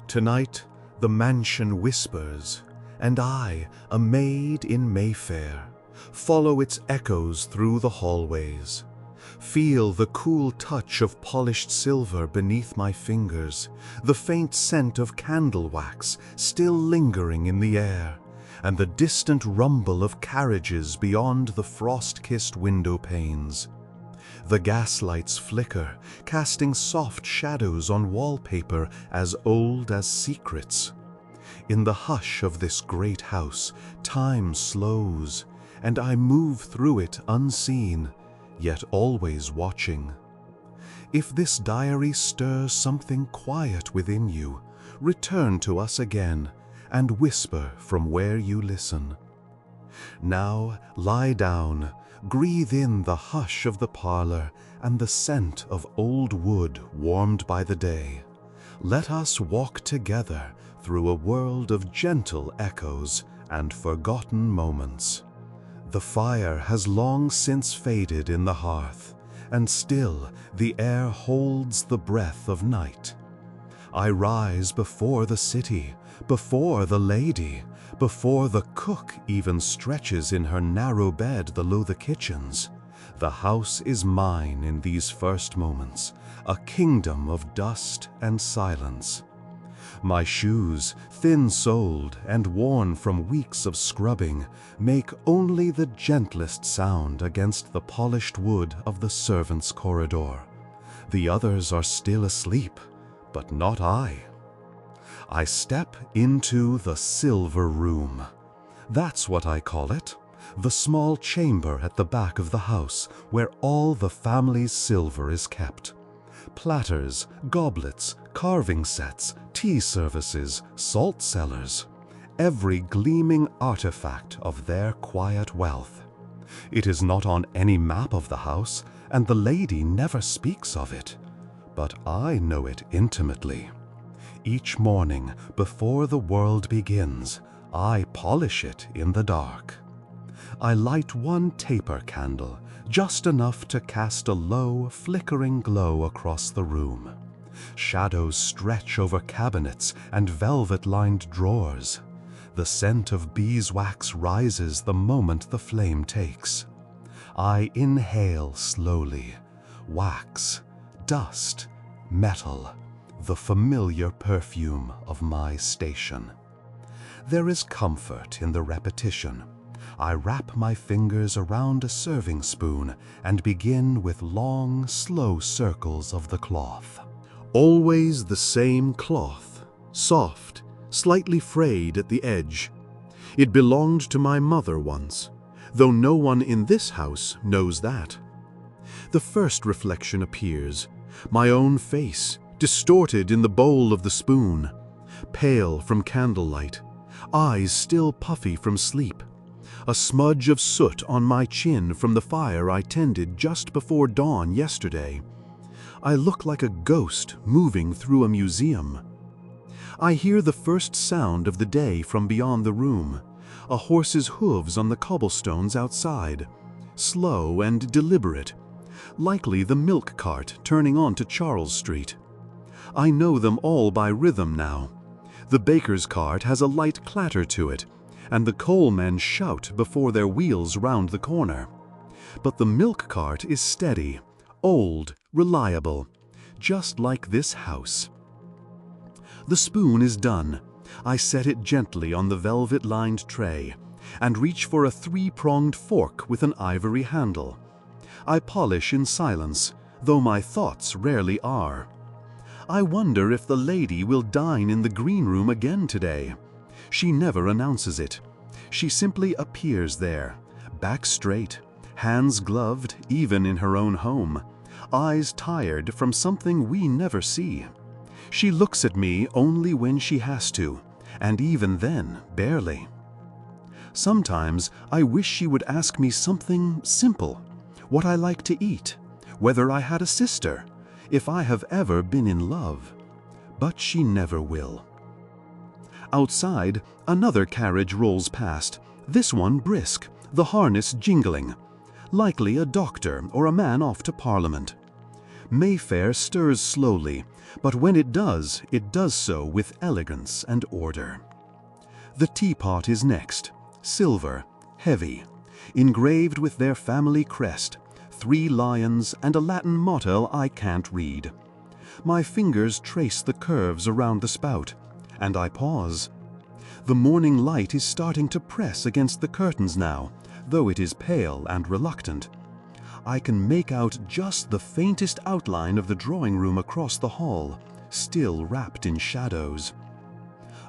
Tonight the mansion whispers, and I, a maid in Mayfair, follow its echoes through the hallways. Feel the cool touch of polished silver beneath my fingers, the faint scent of candle wax still lingering in the air, and the distant rumble of carriages beyond the frost-kissed window panes. The gaslights flicker, casting soft shadows on wallpaper as old as secrets. In the hush of this great house, time slows, and I move through it unseen, yet always watching. If this diary stirs something quiet within you, return to us again and whisper from where you listen. Now lie down, breathe in the hush of the parlor and the scent of old wood warmed by the day. Let us walk together through a world of gentle echoes and forgotten moments. The fire has long since faded in the hearth, and still the air holds the breath of night. I rise before the city, before the lady, before the cook even stretches in her narrow bed below the kitchens. The house is mine in these first moments, a kingdom of dust and silence. My shoes, thin-soled and worn from weeks of scrubbing, make only the gentlest sound against the polished wood of the servants' corridor. The others are still asleep, but not I. I step into the silver room. That's what I call it, the small chamber at the back of the house where all the family's silver is kept. Platters, goblets, carving sets, tea services, salt cellars, every gleaming artifact of their quiet wealth. It is not on any map of the house, and the lady never speaks of it, but I know it intimately. Each morning, before the world begins, I polish it in the dark. I light one taper candle, just enough to cast a low, flickering glow across the room. Shadows stretch over cabinets and velvet-lined drawers. The scent of beeswax rises the moment the flame takes. I inhale slowly. Wax, dust, metal, the familiar perfume of my station. There is comfort in the repetition. I wrap my fingers around a serving spoon and begin with long, slow circles of the cloth. Always the same cloth, soft, slightly frayed at the edge. It belonged to my mother once, though no one in this house knows that. The first reflection appears, my own face, distorted in the bowl of the spoon, pale from candlelight, eyes still puffy from sleep. A smudge of soot on my chin from the fire I tended just before dawn yesterday. I look like a ghost moving through a museum. I hear the first sound of the day from beyond the room, a horse's hooves on the cobblestones outside, slow and deliberate, likely the milk cart turning onto Charles Street. I know them all by rhythm now. The baker's cart has a light clatter to it, and the coalmen shout before their wheels round the corner. But the milk cart is steady, old, reliable, just like this house. The spoon is done. I set it gently on the velvet-lined tray and reach for a three-pronged fork with an ivory handle. I polish in silence, though my thoughts rarely are. I wonder if the lady will dine in the green room again today. She never announces it. She simply appears there, back straight, hands gloved even in her own home, eyes tired from something we never see. She looks at me only when she has to, and even then, barely. Sometimes I wish she would ask me something simple, what I like to eat, whether I had a sister, if I have ever been in love. But she never will. Outside, another carriage rolls past, this one brisk, the harness jingling. Likely a doctor or a man off to Parliament. Mayfair stirs slowly, but when it does so with elegance and order. The teapot is next, silver, heavy, engraved with their family crest, 3 lions and a Latin motto I can't read. My fingers trace the curves around the spout, and I pause. The morning light is starting to press against the curtains now, though it is pale and reluctant. I can make out just the faintest outline of the drawing room across the hall, still wrapped in shadows.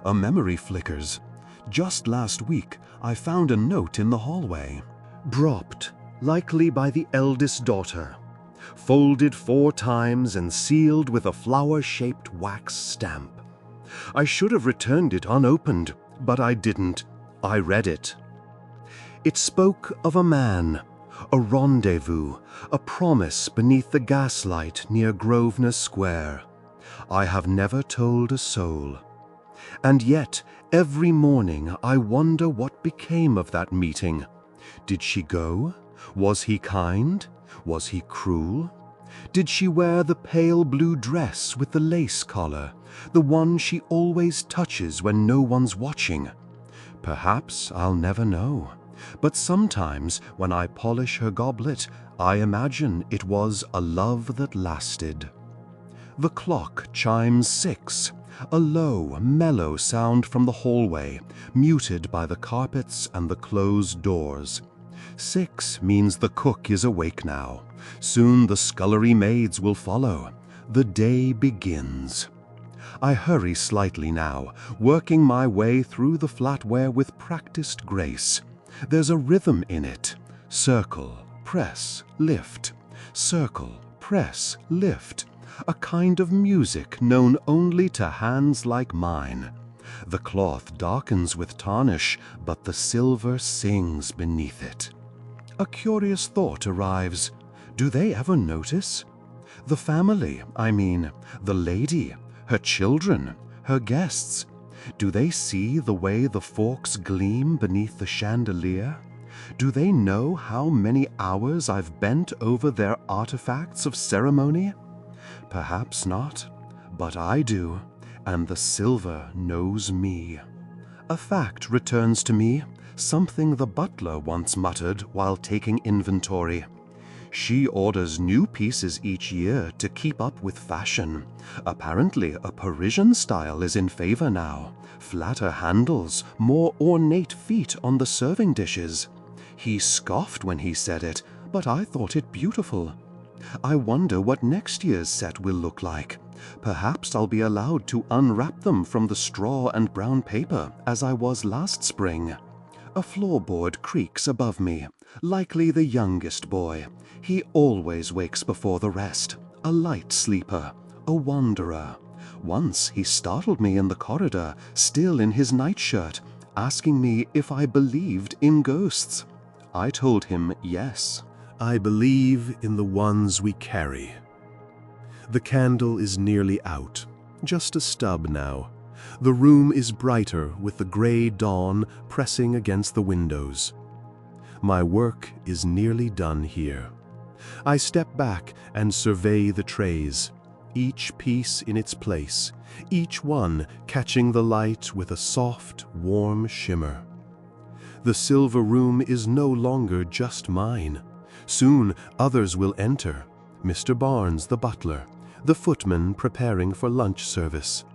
A memory flickers. Just last week, I found a note in the hallway. Dropped, likely by the eldest daughter. Folded 4 times and sealed with a flower-shaped wax stamp. I should have returned it unopened, but I didn't. I read it. It spoke of a man, a rendezvous, a promise beneath the gaslight near Grosvenor Square. I have never told a soul. And yet, every morning I wonder what became of that meeting. Did she go? Was he kind? Was he cruel? Did she wear the pale blue dress with the lace collar, the one she always touches when no one's watching? Perhaps I'll never know. But sometimes, when I polish her goblet, I imagine it was a love that lasted. The clock chimes 6, a low, mellow sound from the hallway, muted by the carpets and the closed doors. 6 means the cook is awake now. Soon the scullery maids will follow. The day begins. I hurry slightly now, working my way through the flatware with practiced grace. There's a rhythm in it. Circle, press, lift. Circle, press, lift. A kind of music known only to hands like mine. The cloth darkens with tarnish, but the silver sings beneath it. A curious thought arrives. Do they ever notice? The family, I mean, the lady, her children, her guests. Do they see the way the forks gleam beneath the chandelier? Do they know how many hours I've bent over their artifacts of ceremony? Perhaps not, but I do, and the silver knows me. A fact returns to me, something the butler once muttered while taking inventory. She orders new pieces each year to keep up with fashion. Apparently, a Parisian style is in favor now. Flatter handles, more ornate feet on the serving dishes. He scoffed when he said it, but I thought it beautiful. I wonder what next year's set will look like. Perhaps I'll be allowed to unwrap them from the straw and brown paper, as I was last spring. A floorboard creaks above me, likely the youngest boy. He always wakes before the rest, a light sleeper, a wanderer. Once he startled me in the corridor, still in his nightshirt, asking me if I believed in ghosts. I told him yes. I believe in the ones we carry. The candle is nearly out, just a stub now. The room is brighter with the gray dawn pressing against the windows. My work is nearly done here. I step back and survey the trays, each piece in its place, each one catching the light with a soft, warm shimmer. The silver room is no longer just mine. Soon others will enter. Mr. Barnes, the butler, the footman preparing for lunch service.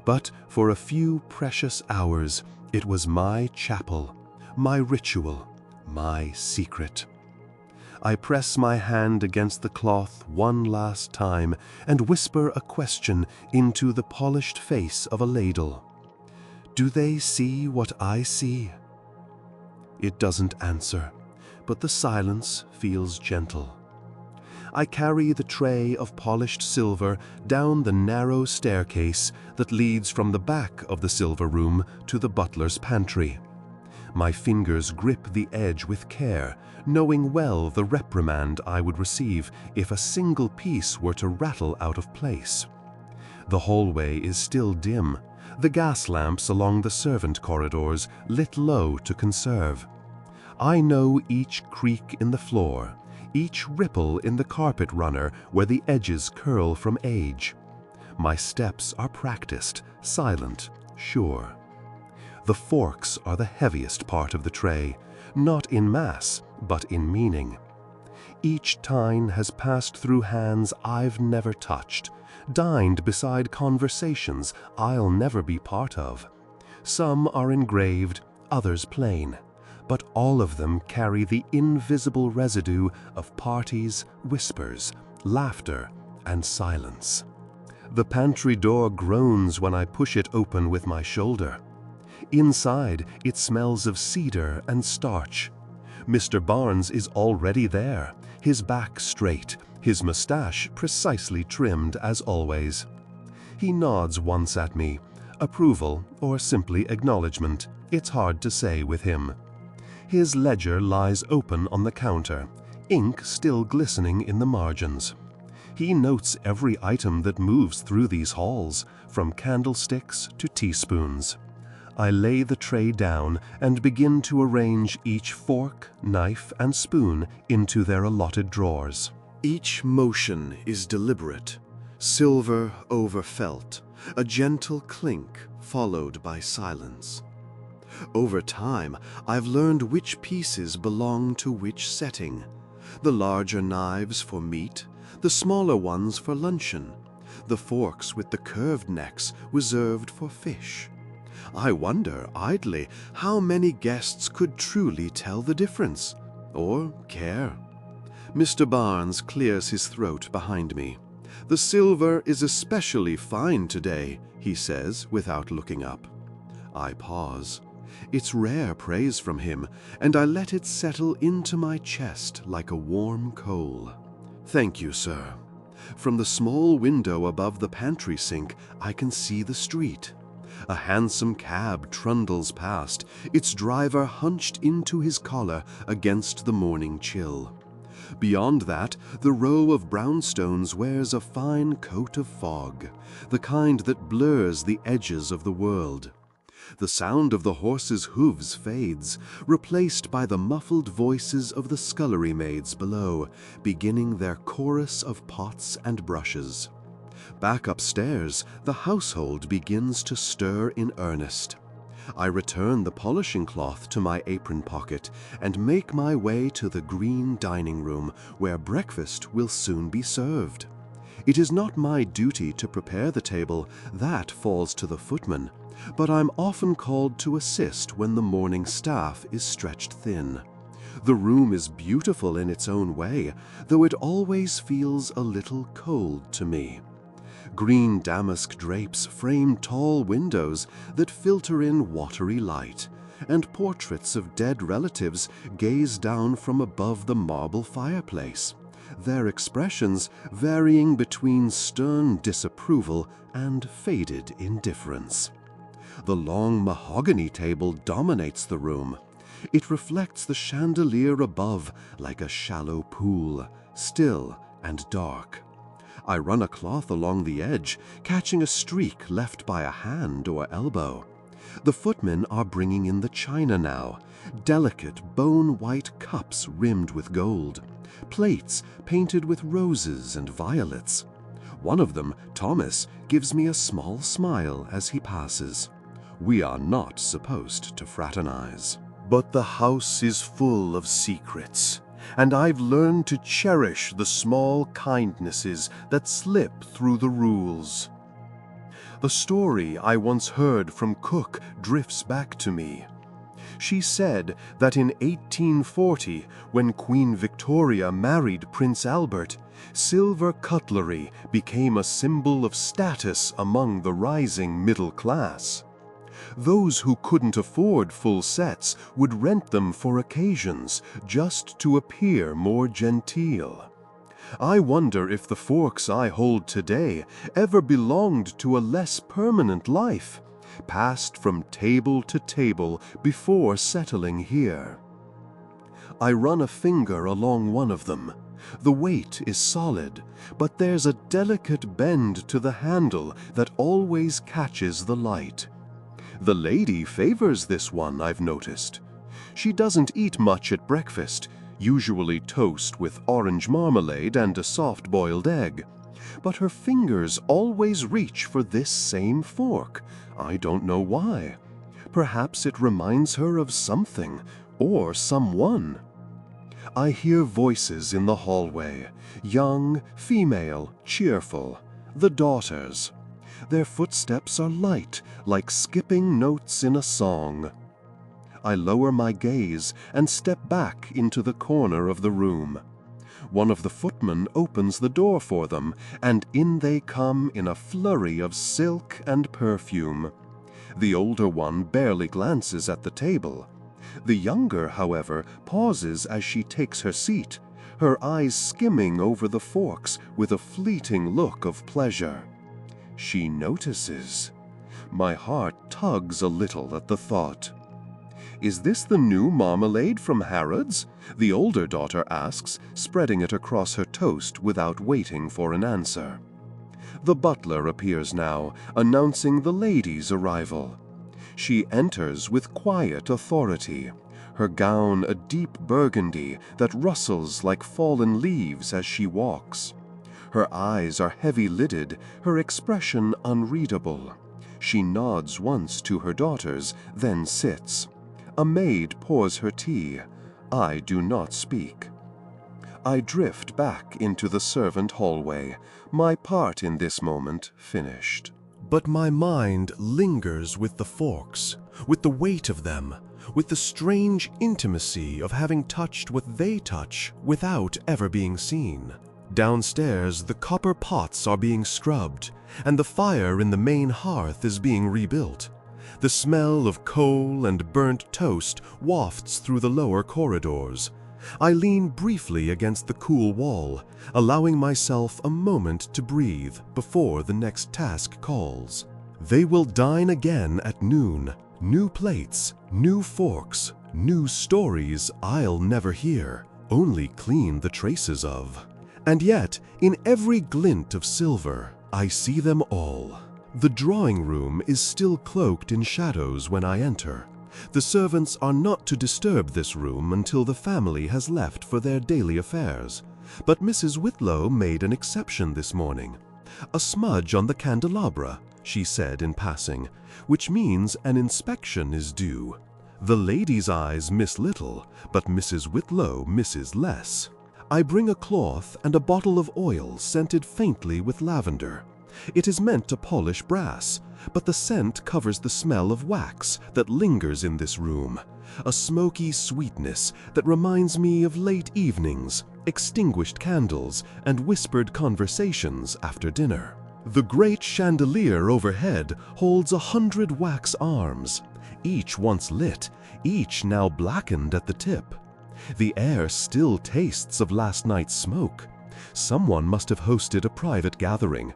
But for a few precious hours, it was my chapel, my ritual, my secret. I press my hand against the cloth one last time and whisper a question into the polished face of a ladle. Do they see what I see? It doesn't answer, but the silence feels gentle. I carry the tray of polished silver down the narrow staircase that leads from the back of the silver room to the butler's pantry. My fingers grip the edge with care, knowing well the reprimand I would receive if a single piece were to rattle out of place. The hallway is still dim, the gas lamps along the servant corridors lit low to conserve. I know each creak in the floor, each ripple in the carpet runner where the edges curl from age. My steps are practiced, silent, sure. The forks are the heaviest part of the tray, not in mass, but in meaning. Each tine has passed through hands I've never touched, dined beside conversations I'll never be part of. Some are engraved, others plain, but all of them carry the invisible residue of parties, whispers, laughter, and silence. The pantry door groans when I push it open with my shoulder. Inside, it smells of cedar and starch. Mr. Barnes is already there, his back straight, his mustache precisely trimmed as always. He nods once at me, approval or simply acknowledgement, it's hard to say with him. His ledger lies open on the counter, ink still glistening in the margins. He notes every item that moves through these halls, from candlesticks to teaspoons. I lay the tray down and begin to arrange each fork, knife, and spoon into their allotted drawers. Each motion is deliberate, silver over felt, a gentle clink followed by silence. Over time, I've learned which pieces belong to which setting. The larger knives for meat, the smaller ones for luncheon, the forks with the curved necks reserved for fish. I wonder, idly, how many guests could truly tell the difference, or care. Mr. Barnes clears his throat behind me. "The silver is especially fine today," he says without looking up. I pause. It's rare praise from him, and I let it settle into my chest like a warm coal. "Thank you, sir." From the small window above the pantry sink, I can see the street. A handsome cab trundles past, its driver hunched into his collar against the morning chill. Beyond that, the row of brownstones wears a fine coat of fog, the kind that blurs the edges of the world. The sound of the horses' hooves fades, replaced by the muffled voices of the scullery maids below, beginning their chorus of pots and brushes. Back upstairs, the household begins to stir in earnest. I return the polishing cloth to my apron pocket and make my way to the green dining room, where breakfast will soon be served. It is not my duty to prepare the table, that falls to the footman, but I'm often called to assist when the morning staff is stretched thin. The room is beautiful in its own way, though it always feels a little cold to me. Green damask drapes frame tall windows that filter in watery light, and portraits of dead relatives gaze down from above the marble fireplace, their expressions varying between stern disapproval and faded indifference. The long mahogany table dominates the room. It reflects the chandelier above like a shallow pool, still and dark. I run a cloth along the edge, catching a streak left by a hand or elbow. The footmen are bringing in the china now, delicate bone-white cups rimmed with gold, plates painted with roses and violets. One of them, Thomas, gives me a small smile as he passes. We are not supposed to fraternize. But the house is full of secrets, and I've learned to cherish the small kindnesses that slip through the rules. The story I once heard from Cook drifts back to me. She said that in 1840, when Queen Victoria married Prince Albert, silver cutlery became a symbol of status among the rising middle class. Those who couldn't afford full sets would rent them for occasions, just to appear more genteel. I wonder if the forks I hold today ever belonged to a less permanent life, passed from table to table before settling here. I run a finger along one of them. The weight is solid, but there's a delicate bend to the handle that always catches the light. The lady favors this one, I've noticed. She doesn't eat much at breakfast, usually toast with orange marmalade and a soft-boiled egg. But her fingers always reach for this same fork. I don't know why. Perhaps it reminds her of something or someone. I hear voices in the hallway, young, female, cheerful, the daughters. Their footsteps are light, like skipping notes in a song. I lower my gaze and step back into the corner of the room. One of the footmen opens the door for them, and in they come in a flurry of silk and perfume. The older one barely glances at the table. The younger, however, pauses as she takes her seat, her eyes skimming over the forks with a fleeting look of pleasure. She notices. My heart tugs a little at the thought. "Is this the new marmalade from Harrod's?" the older daughter asks, spreading it across her toast without waiting for an answer. The butler appears now, announcing the ladies' arrival. She enters with quiet authority, her gown a deep burgundy that rustles like fallen leaves as she walks. Her eyes are heavy-lidded, her expression unreadable. She nods once to her daughters, then sits. A maid pours her tea. I do not speak. I drift back into the servant hallway, my part in this moment finished. But my mind lingers with the forks, with the weight of them, with the strange intimacy of having touched what they touch without ever being seen. Downstairs, the copper pots are being scrubbed, and the fire in the main hearth is being rebuilt. The smell of coal and burnt toast wafts through the lower corridors. I lean briefly against the cool wall, allowing myself a moment to breathe before the next task calls. They will dine again at noon. New plates, new forks, new stories I'll never hear, only clean the traces of. And yet, in every glint of silver, I see them all. The drawing room is still cloaked in shadows when I enter. The servants are not to disturb this room until the family has left for their daily affairs. But Mrs. Whitlow made an exception this morning. "A smudge on the candelabra," she said in passing, which means an inspection is due. The ladies' eyes miss little, but Mrs. Whitlow misses less. I bring a cloth and a bottle of oil scented faintly with lavender. It is meant to polish brass, but the scent covers the smell of wax that lingers in this room, a smoky sweetness that reminds me of late evenings, extinguished candles, and whispered conversations after dinner. The great chandelier overhead holds 100 wax arms, each once lit, each now blackened at the tip. The air still tastes of last night's smoke. Someone must have hosted a private gathering.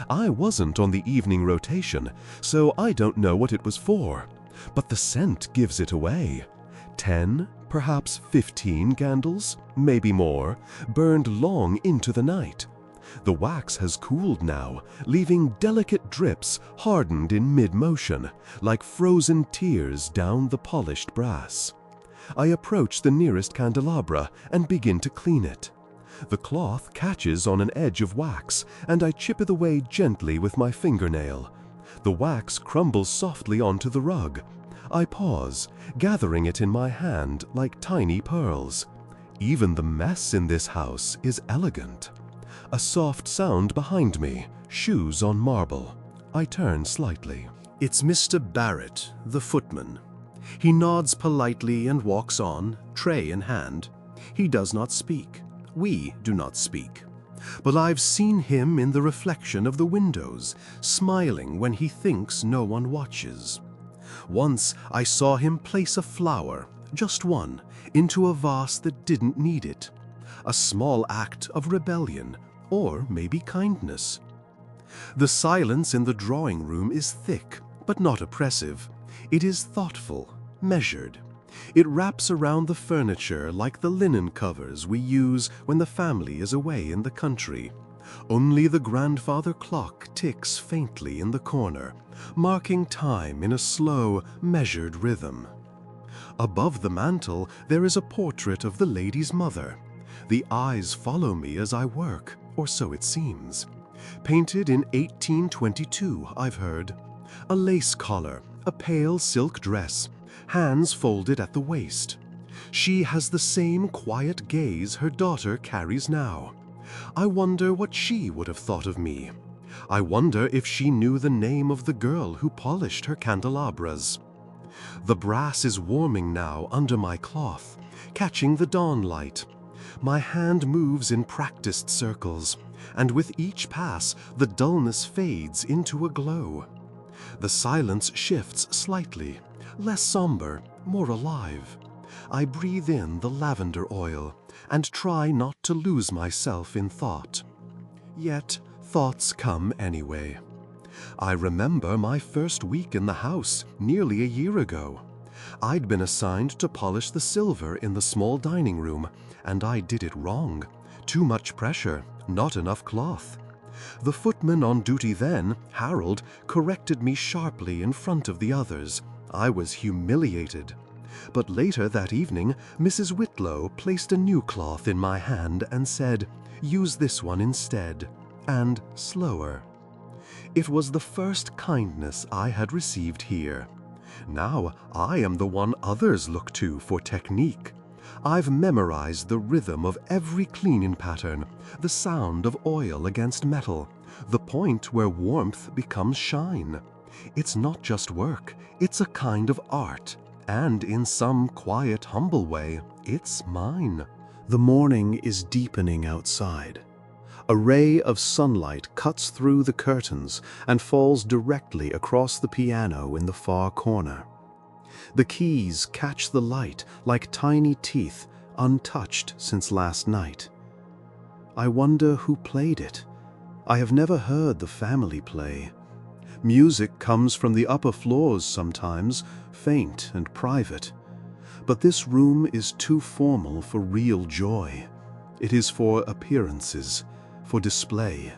I wasn't on the evening rotation, so I don't know what it was for, but the scent gives it away. 10, perhaps 15 candles, maybe more, burned long into the night. The wax has cooled now, leaving delicate drips hardened in mid-motion, like frozen tears down the polished brass. I approach the nearest candelabra and begin to clean it. The cloth catches on an edge of wax, and I chip it away gently with my fingernail. The wax crumbles softly onto the rug. I pause, gathering it in my hand like tiny pearls. Even the mess in this house is elegant. A soft sound behind me, shoes on marble. I turn slightly. It's Mr. Barrett, the footman. He nods politely and walks on, tray in hand. He does not speak. We do not speak. But I've seen him in the reflection of the windows, smiling when he thinks no one watches. Once I saw him place a flower, just one, into a vase that didn't need it. A small act of rebellion, or maybe kindness. The silence in the drawing room is thick, but not oppressive. It is thoughtful, measured. It wraps around the furniture like the linen covers we use when the family is away in the country. Only the grandfather clock ticks faintly in the corner, marking time in a slow, measured rhythm. Above the mantel, there is a portrait of the lady's mother. The eyes follow me as I work, or so it seems. Painted in 1822, I've heard. A lace collar, a pale silk dress, hands folded at the waist. She has the same quiet gaze her daughter carries now. I wonder what she would have thought of me. I wonder if she knew the name of the girl who polished her candelabras. The brass is warming now under my cloth, catching the dawn light. My hand moves in practiced circles, and with each pass the dullness fades into a glow. The silence shifts slightly, less somber, more alive. I breathe in the lavender oil and try not to lose myself in thought. Yet thoughts come anyway. I remember my first week in the house nearly a year ago. I'd been assigned to polish the silver in the small dining room, and I did it wrong. Too much pressure, not enough cloth. The footman on duty then, Harold, corrected me sharply in front of the others. I was humiliated. But later that evening, Mrs. Whitlow placed a new cloth in my hand and said, "Use this one instead," and slower. It was the first kindness I had received here. Now I am the one others look to for technique. I've memorized the rhythm of every cleaning pattern, the sound of oil against metal, the point where warmth becomes shine. It's not just work, it's a kind of art, and in some quiet, humble way, it's mine. The morning is deepening outside. A ray of sunlight cuts through the curtains and falls directly across the piano in the far corner. The keys catch the light like tiny teeth, untouched since last night. I wonder who played it. I have never heard the family play. Music comes from the upper floors sometimes, faint and private. But this room is too formal for real joy. It is for appearances, for display.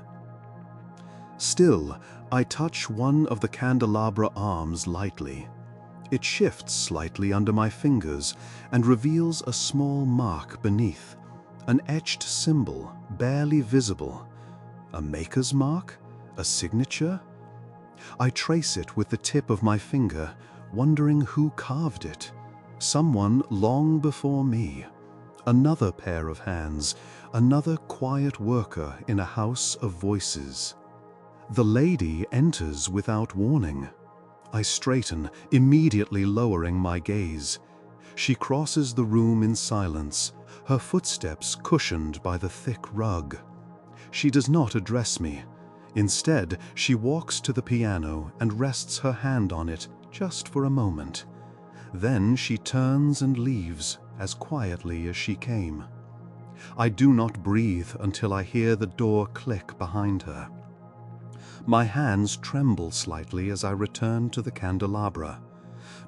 Still, I touch one of the candelabra arms lightly. It shifts slightly under my fingers and reveals a small mark beneath, an etched symbol barely visible. A maker's mark? A signature? I trace it with the tip of my finger, wondering who carved it. Someone long before me. Another pair of hands, another quiet worker in a house of voices. The lady enters without warning. I straighten, immediately lowering my gaze. She crosses the room in silence, her footsteps cushioned by the thick rug. She does not address me. Instead, she walks to the piano and rests her hand on it just for a moment. Then she turns and leaves as quietly as she came. I do not breathe until I hear the door click behind her. My hands tremble slightly as I return to the candelabra.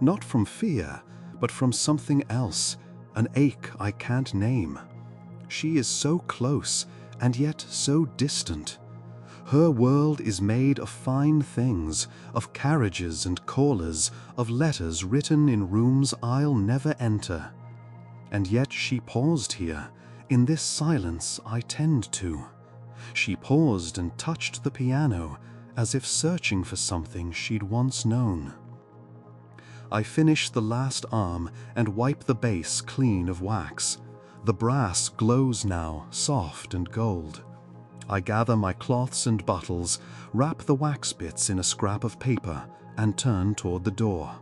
Not from fear, but from something else, an ache I can't name. She is so close, and yet so distant. Her world is made of fine things, of carriages and callers, of letters written in rooms I'll never enter. And yet she paused here, in this silence I tend to. She paused and touched the piano, as if searching for something she'd once known. I finish the last arm and wipe the base clean of wax. The brass glows now, soft and gold. I gather my cloths and bottles, wrap the wax bits in a scrap of paper, and turn toward the door.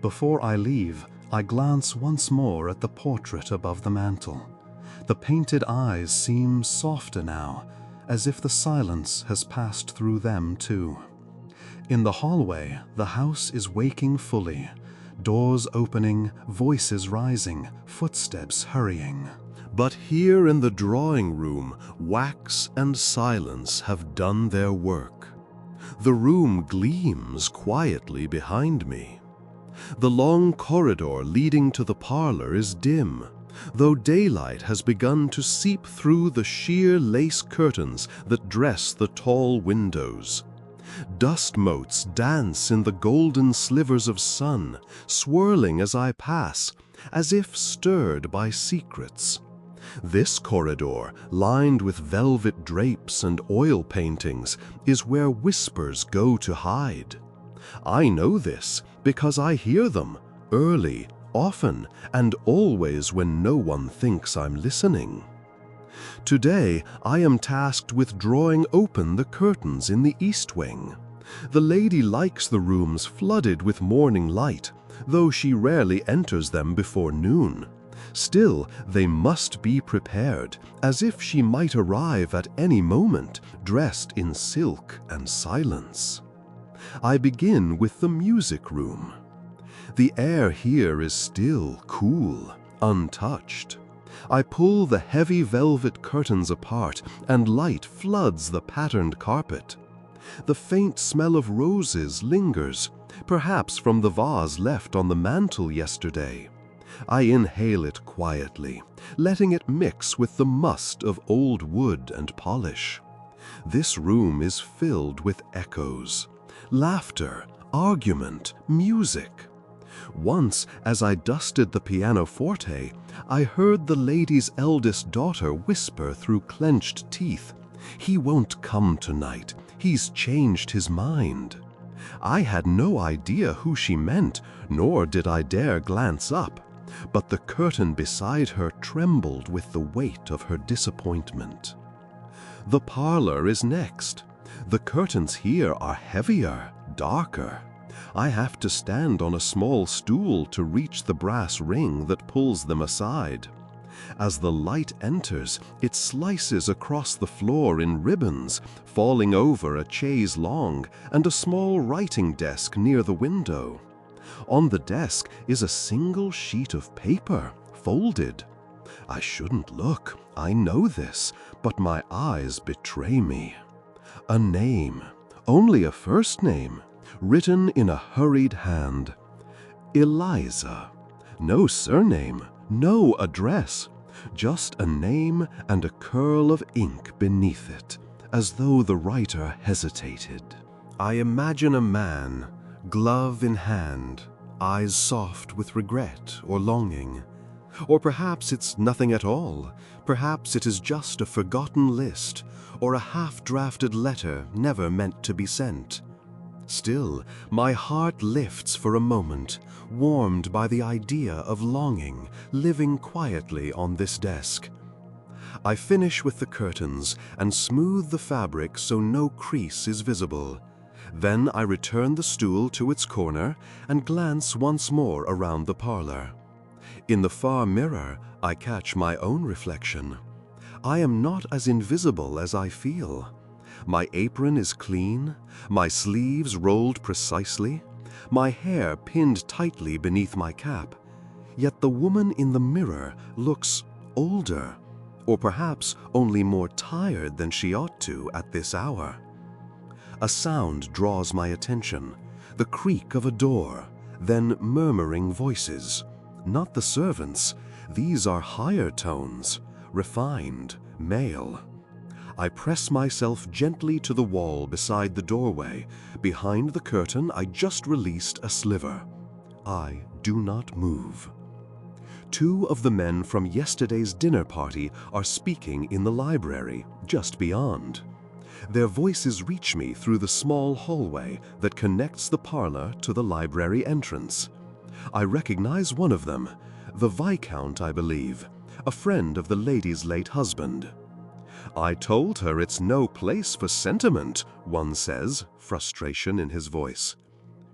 Before I leave, I glance once more at the portrait above the mantel. The painted eyes seem softer now, as if the silence has passed through them too. In the hallway, the house is waking fully. Doors opening, voices rising, footsteps hurrying. But here in the drawing room, wax and silence have done their work. The room gleams quietly behind me. The long corridor leading to the parlor is dim, though daylight has begun to seep through the sheer lace curtains that dress the tall windows. Dust motes dance in the golden slivers of sun, swirling as I pass, as if stirred by secrets. This corridor, lined with velvet drapes and oil paintings, is where whispers go to hide. I know this because I hear them, early, often, and always when no one thinks I'm listening. Today, I am tasked with drawing open the curtains in the east wing. The lady likes the rooms flooded with morning light, though she rarely enters them before noon. Still, they must be prepared, as if she might arrive at any moment, dressed in silk and silence. I begin with the music room. The air here is still cool, untouched. I pull the heavy velvet curtains apart, and light floods the patterned carpet. The faint smell of roses lingers, perhaps from the vase left on the mantel yesterday. I inhale it quietly, letting it mix with the must of old wood and polish. This room is filled with echoes, laughter, argument, music. Once, as I dusted the pianoforte, I heard the lady's eldest daughter whisper through clenched teeth, "He won't come tonight. He's changed his mind." I had no idea who she meant, nor did I dare glance up, but the curtain beside her trembled with the weight of her disappointment. The parlor is next. The curtains here are heavier, darker. I have to stand on a small stool to reach the brass ring that pulls them aside. As the light enters, it slices across the floor in ribbons, falling over a chaise longue and a small writing desk near the window. On the desk is a single sheet of paper, folded. I shouldn't look, I know this, but my eyes betray me. A name, only a first name, written in a hurried hand. Eliza. No surname, no address, just a name and a curl of ink beneath it, as though the writer hesitated. I imagine a man, glove in hand, eyes soft with regret or longing. Or perhaps it's nothing at all. Perhaps it is just a forgotten list, or a half-drafted letter never meant to be sent. Still, my heart lifts for a moment, warmed by the idea of longing, living quietly on this desk. I finish with the curtains and smooth the fabric so no crease is visible. Then I return the stool to its corner and glance once more around the parlor. In the far mirror, I catch my own reflection. I am not as invisible as I feel. My apron is clean, my sleeves rolled precisely, my hair pinned tightly beneath my cap. Yet the woman in the mirror looks older, or perhaps only more tired than she ought to at this hour. A sound draws my attention, the creak of a door, then murmuring voices. Not the servants, these are higher tones, refined, male. I press myself gently to the wall beside the doorway. Behind the curtain, I just released a sliver. I do not move. Two of the men from yesterday's dinner party are speaking in the library, just beyond. Their voices reach me through the small hallway that connects the parlor to the library entrance. I recognize one of them, the Viscount, I believe, a friend of the lady's late husband. "I told her it's no place for sentiment," one says, frustration in his voice.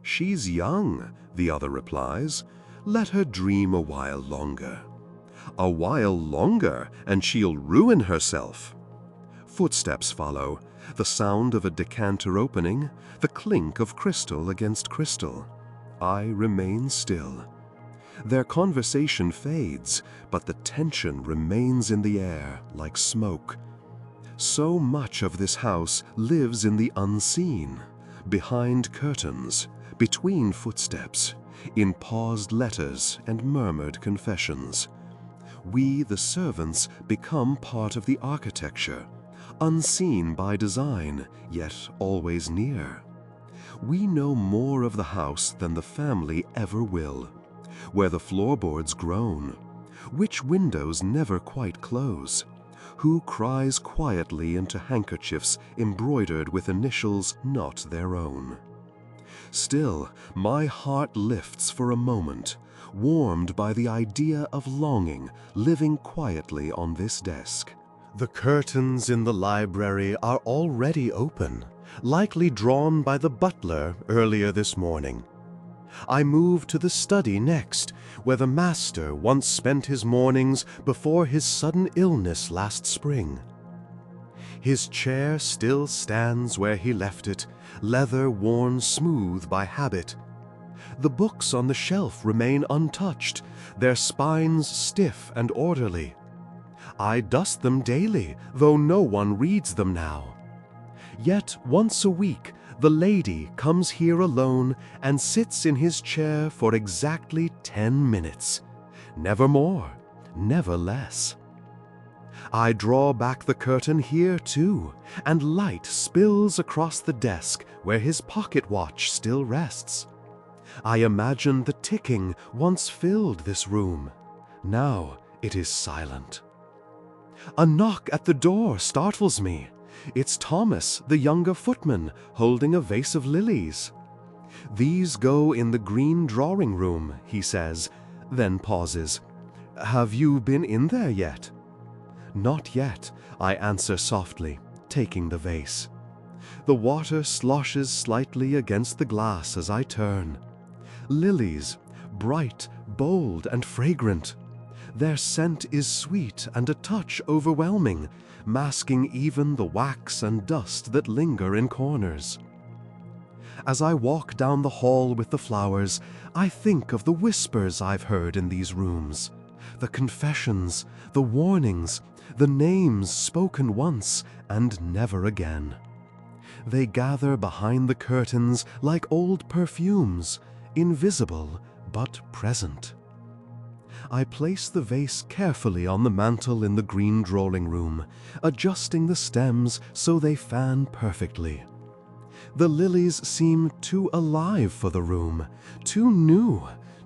"She's young," the other replies. "Let her dream a while longer." "A while longer, and she'll ruin herself." Footsteps follow, the sound of a decanter opening, the clink of crystal against crystal. I remain still. Their conversation fades, but the tension remains in the air like smoke. So much of this house lives in the unseen, behind curtains, between footsteps, in paused letters and murmured confessions. We, the servants, become part of the architecture, unseen by design, yet always near. We know more of the house than the family ever will. Where the floorboards groan, which windows never quite close, who cries quietly into handkerchiefs embroidered with initials not their own. Still, my heart lifts for a moment, warmed by the idea of longing living quietly on this desk. The curtains in the library are already open, likely drawn by the butler earlier this morning. I move to the study next, where the master once spent his mornings before his sudden illness last spring. His chair still stands where he left it, leather worn smooth by habit. The books on the shelf remain untouched, their spines stiff and orderly. I dust them daily, though no one reads them now. Yet once a week, the lady comes here alone and sits in his chair for exactly 10 minutes. Never more, never less. I draw back the curtain here too, and light spills across the desk where his pocket watch still rests. I imagine the ticking once filled this room. Now it is silent. A knock at the door startles me. It's Thomas, the younger footman, holding a vase of lilies. "These go in the green drawing room," he says, then pauses. "Have you been in there yet?" "Not yet," I answer softly, taking the vase. The water sloshes slightly against the glass as I turn. Lilies, bright, bold, and fragrant. Their scent is sweet and a touch overwhelming, masking even the wax and dust that linger in corners. As I walk down the hall with the flowers, I think of the whispers I've heard in these rooms, the confessions, the warnings, the names spoken once and never again. They gather behind the curtains like old perfumes, invisible but present. I place the vase carefully on the mantel in the green drawing room, adjusting the stems so they fan perfectly. The lilies seem too alive for the room, too new,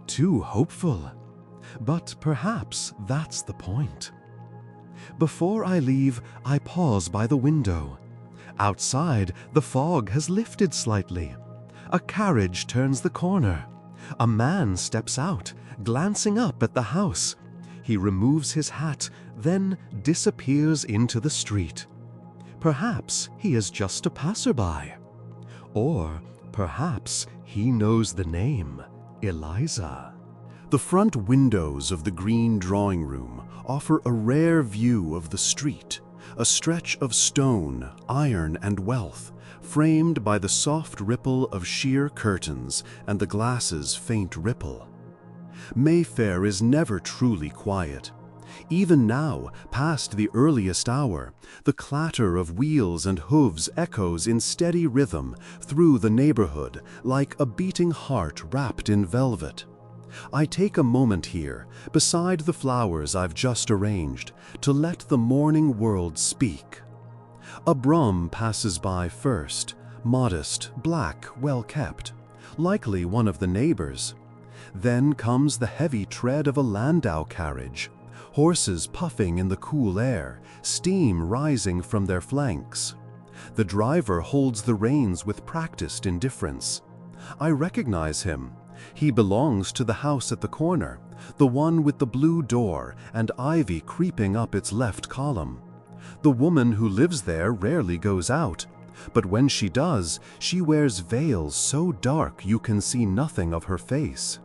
too hopeful. But perhaps that's the point. Before I leave, I pause by the window. Outside, the fog has lifted slightly. A carriage turns the corner. A man steps out, glancing up at the house. He removes his hat, then disappears into the street. Perhaps he is just a passerby. Or perhaps he knows the name, Eliza. The front windows of the green drawing room offer a rare view of the street, a stretch of stone, iron, and wealth, framed by the soft ripple of sheer curtains and the glass's faint ripple. Mayfair is never truly quiet. Even now, past the earliest hour, the clatter of wheels and hooves echoes in steady rhythm through the neighborhood like a beating heart wrapped in velvet. I take a moment here, beside the flowers I've just arranged, to let the morning world speak. A brougham passes by first, modest, black, well-kept, likely one of the neighbors. Then comes the heavy tread of a landau carriage, horses puffing in the cool air, steam rising from their flanks. The driver holds the reins with practiced indifference. I recognize him. He belongs to the house at the corner, the one with the blue door and ivy creeping up its left column. The woman who lives there rarely goes out, but when she does, she wears veils so dark you can see nothing of her face.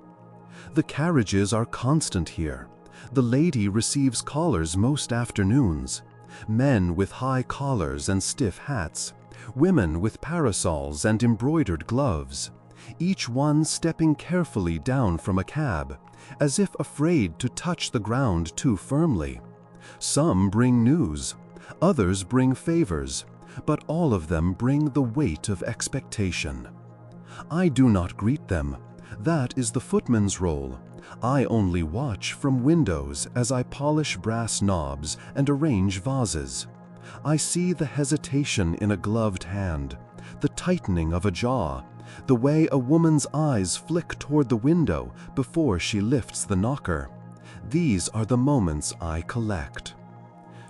The carriages are constant here. The lady receives callers most afternoons. Men with high collars and stiff hats, women with parasols and embroidered gloves, each one stepping carefully down from a cab, as if afraid to touch the ground too firmly. Some bring news, others bring favors, but all of them bring the weight of expectation. I do not greet them. That is the footman's role. I only watch from windows as I polish brass knobs and arrange vases. I see the hesitation in a gloved hand, the tightening of a jaw, the way a woman's eyes flick toward the window before she lifts the knocker. These are the moments I collect.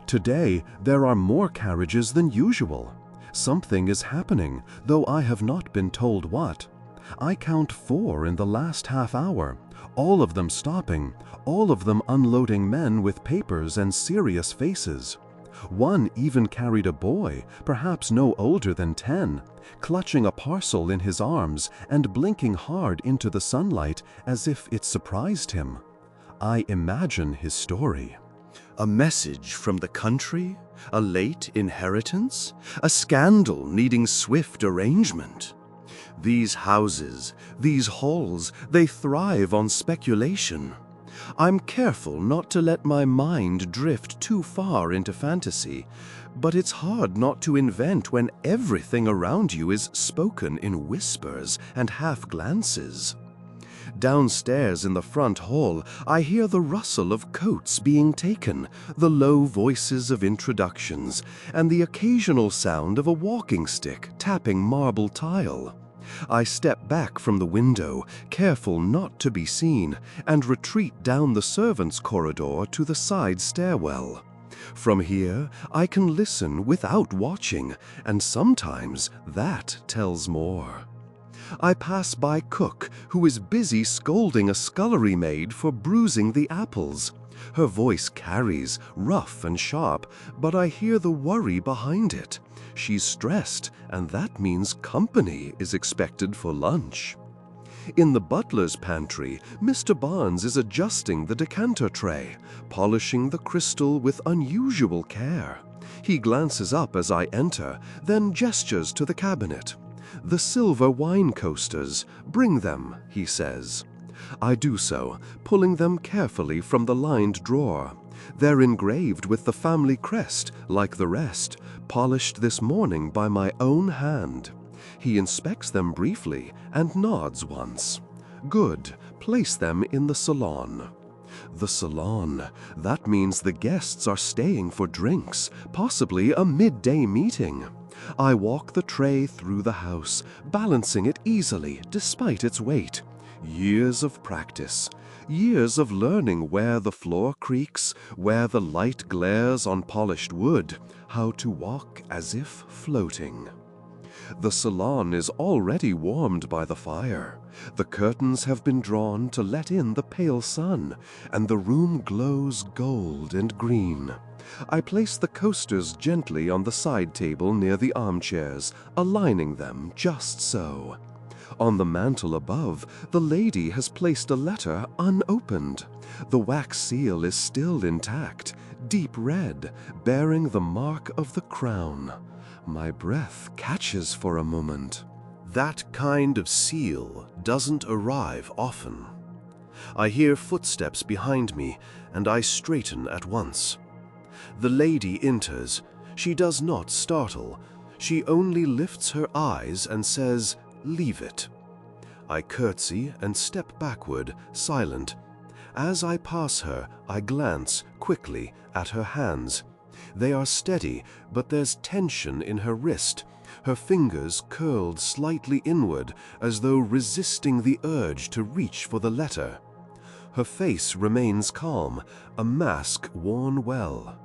Today, there are more carriages than usual. Something is happening, though I have not been told what. I count 4 in the last half hour, all of them stopping, all of them unloading men with papers and serious faces. One even carried a boy, perhaps no older than 10, clutching a parcel in his arms and blinking hard into the sunlight as if it surprised him. I imagine his story. A message from the country? A late inheritance? A scandal needing swift arrangement? These houses, these halls, they thrive on speculation. I'm careful not to let my mind drift too far into fantasy, but it's hard not to invent when everything around you is spoken in whispers and half-glances. Downstairs in the front hall, I hear the rustle of coats being taken, the low voices of introductions, and the occasional sound of a walking stick tapping marble tile. I step back from the window, careful not to be seen, and retreat down the servants' corridor to the side stairwell. From here, I can listen without watching, and sometimes that tells more. I pass by Cook, who is busy scolding a scullery maid for bruising the apples. Her voice carries, rough and sharp, but I hear the worry behind it. She's stressed, and that means company is expected for lunch. In the butler's pantry, Mr. Barnes is adjusting the decanter tray, polishing the crystal with unusual care. He glances up as I enter, then gestures to the cabinet. "The silver wine coasters, bring them," he says. I do so, pulling them carefully from the lined drawer. They're engraved with the family crest, like the rest, polished this morning by my own hand. He inspects them briefly and nods once. "Good, place them in the salon." The salon, that means the guests are staying for drinks, possibly a midday meeting. I walk the tray through the house, balancing it easily despite its weight. Years of practice, years of learning where the floor creaks, where the light glares on polished wood, how to walk as if floating. The salon is already warmed by the fire. The curtains have been drawn to let in the pale sun, and the room glows gold and green. I place the coasters gently on the side table near the armchairs, aligning them just so. On the mantel above, the lady has placed a letter unopened. The wax seal is still intact, deep red, bearing the mark of the crown. My breath catches for a moment. That kind of seal doesn't arrive often. I hear footsteps behind me, and I straighten at once. The lady enters. She does not startle. She only lifts her eyes and says, "Leave it." I curtsy and step backward, silent. As I pass her, I glance quickly at her hands. They are steady, but there's tension in her wrist, her fingers curled slightly inward as though resisting the urge to reach for the letter. Her face remains calm, a mask worn well.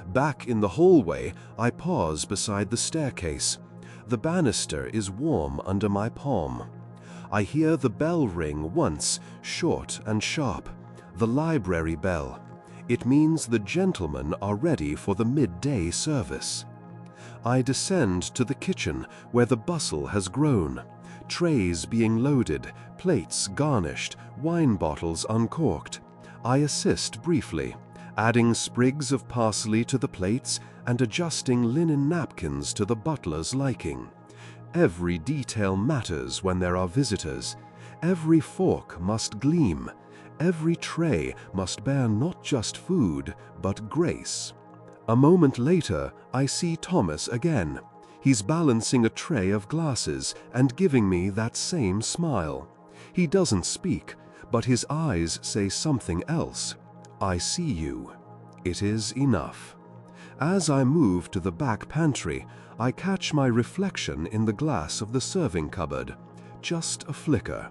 Back in the hallway, I pause beside the staircase. The banister is warm under my palm. I hear the bell ring once, short and sharp. The library bell. It means the gentlemen are ready for the midday service. I descend to the kitchen, where the bustle has grown. Trays being loaded, plates garnished, wine bottles uncorked. I assist briefly, adding sprigs of parsley to the plates and adjusting linen napkins to the butler's liking. Every detail matters when there are visitors. Every fork must gleam. Every tray must bear not just food, but grace. A moment later, I see Thomas again. He's balancing a tray of glasses and giving me that same smile. He doesn't speak, but his eyes say something else. "I see you." It is enough. As I move to the back pantry, I catch my reflection in the glass of the serving cupboard. Just a flicker.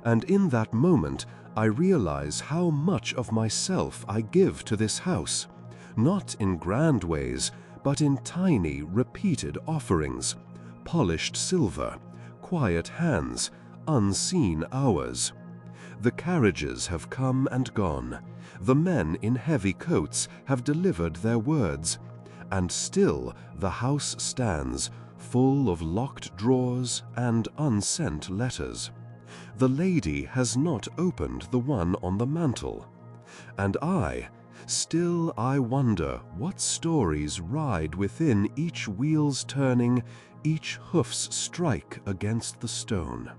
And in that moment, I realize how much of myself I give to this house. Not in grand ways, but in tiny, repeated offerings. Polished silver, quiet hands, unseen hours. The carriages have come and gone. The men in heavy coats have delivered their words. And still the house stands, full of locked drawers and unsent letters. The lady has not opened the one on the mantel. And still I wonder what stories ride within each wheel's turning, each hoof's strike against the stone.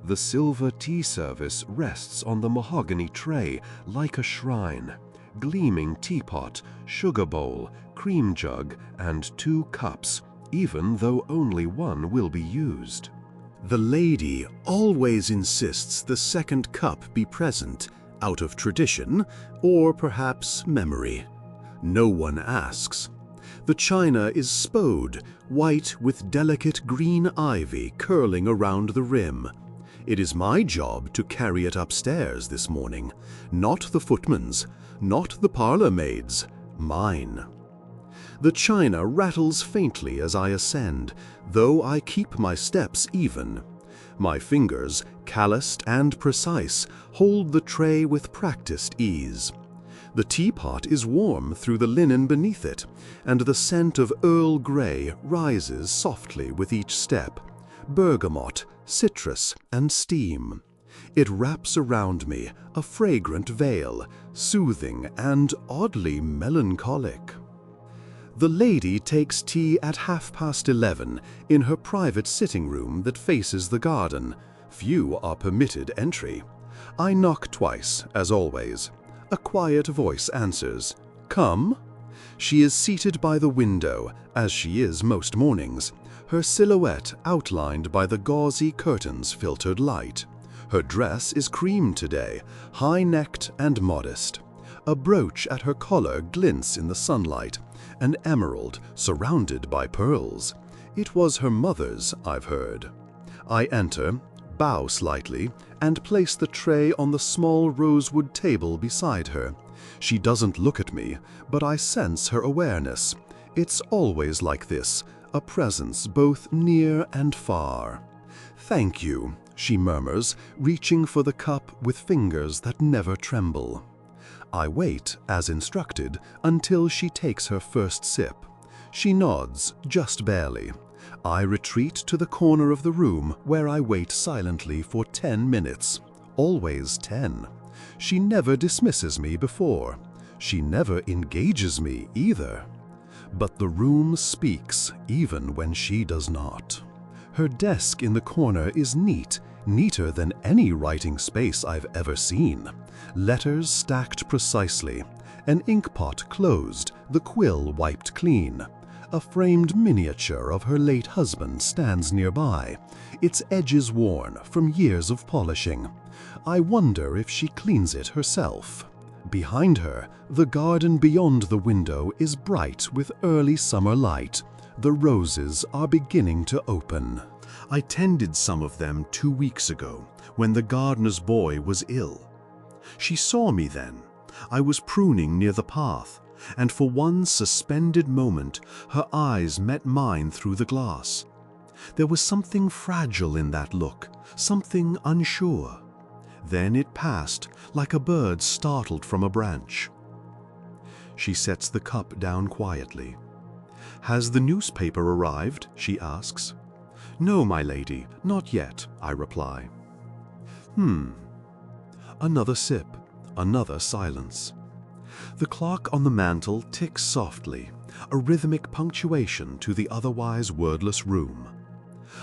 The silver tea service rests on the mahogany tray like a shrine. Gleaming teapot, sugar bowl, cream jug, and 2 cups, even though only one will be used. The lady always insists the second cup be present, out of tradition, or perhaps memory. No one asks. The china is spode, white with delicate green ivy curling around the rim. It is my job to carry it upstairs this morning, not the footman's, not the parlor maid's, mine. The china rattles faintly as I ascend, though I keep my steps even. My fingers, calloused and precise, hold the tray with practiced ease. The teapot is warm through the linen beneath it, and the scent of Earl Grey rises softly with each step. Bergamot, citrus, and steam. It wraps around me, a fragrant veil, soothing and oddly melancholic. The lady takes tea at 11:30 in her private sitting room that faces the garden. Few are permitted entry. I knock twice, as always. A quiet voice answers, "Come." She is seated by the window, as she is most mornings, her silhouette outlined by the gauzy curtains' filtered light. Her dress is cream today, high-necked and modest. A brooch at her collar glints in the sunlight, an emerald surrounded by pearls. It was her mother's, I've heard. I enter, bow slightly, and place the tray on the small rosewood table beside her. She doesn't look at me, but I sense her awareness. It's always like this, a presence both near and far. "Thank you," she murmurs, reaching for the cup with fingers that never tremble. I wait, as instructed, until she takes her first sip. She nods, just barely. I retreat to the corner of the room where I wait silently for 10 minutes. Always 10. She never dismisses me before. She never engages me either. But the room speaks even when she does not. Her desk in the corner is neat, neater than any writing space I've ever seen. Letters stacked precisely, an inkpot closed, the quill wiped clean. A framed miniature of her late husband stands nearby, its edges worn from years of polishing. I wonder if she cleans it herself. Behind her, the garden beyond the window is bright with early summer light. The roses are beginning to open. I tended some of them 2 weeks ago, when the gardener's boy was ill. She saw me then. I was pruning near the path, and for one suspended moment, her eyes met mine through the glass. There was something fragile in that look, something unsure. Then it passed, like a bird startled from a branch. She sets the cup down quietly. "Has the newspaper arrived?" she asks. "No, my lady, not yet," I reply. Another sip, another silence. The clock on the mantel ticks softly, a rhythmic punctuation to the otherwise wordless room.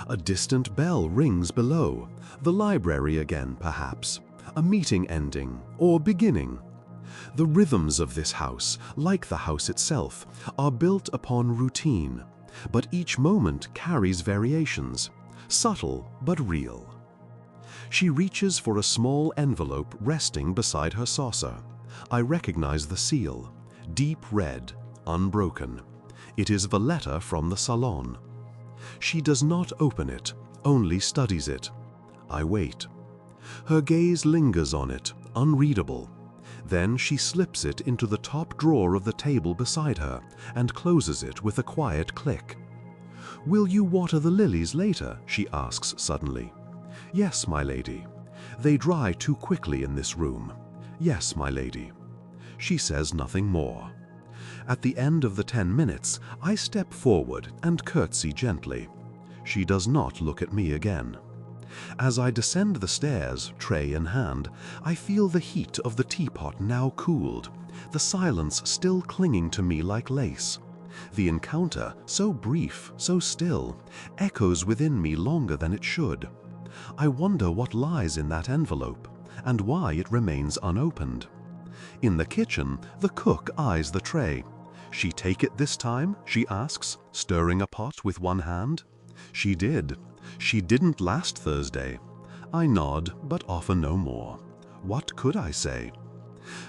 A distant bell rings below, the library again, perhaps, a meeting ending or beginning. The rhythms of this house, like the house itself, are built upon routine, but each moment carries variations, subtle but real. She reaches for a small envelope resting beside her saucer. I recognize the seal, deep red, unbroken. It is the letter from the salon. She does not open it, only studies it. I wait. Her gaze lingers on it, unreadable. Then she slips it into the top drawer of the table beside her and closes it with a quiet click. "Will you water the lilies later?" she asks suddenly. "Yes, my lady. They dry too quickly in this room." "Yes, my lady." She says nothing more. At the end of the 10 minutes, I step forward and curtsy gently. She does not look at me again. As I descend the stairs, tray in hand, I feel the heat of the teapot now cooled, the silence still clinging to me like lace. The encounter, so brief, so still, echoes within me longer than it should. I wonder what lies in that envelope, and why it remains unopened. In the kitchen, the cook eyes the tray. "She take it this time?" she asks, stirring a pot with one hand. "She did. She didn't last Thursday." I nod, but offer no more. What could I say?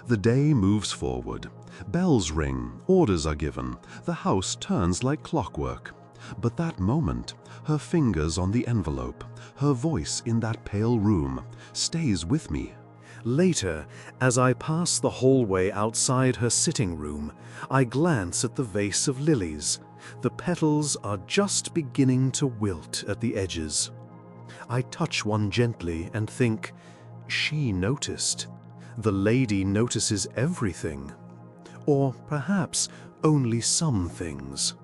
The day moves forward. Bells ring, orders are given, the house turns like clockwork. But that moment, her fingers on the envelope, her voice in that pale room, stays with me. Later, as I pass the hallway outside her sitting room, I glance at the vase of lilies. The petals are just beginning to wilt at the edges. I touch one gently and think, she noticed. The lady notices everything. Or perhaps only some things.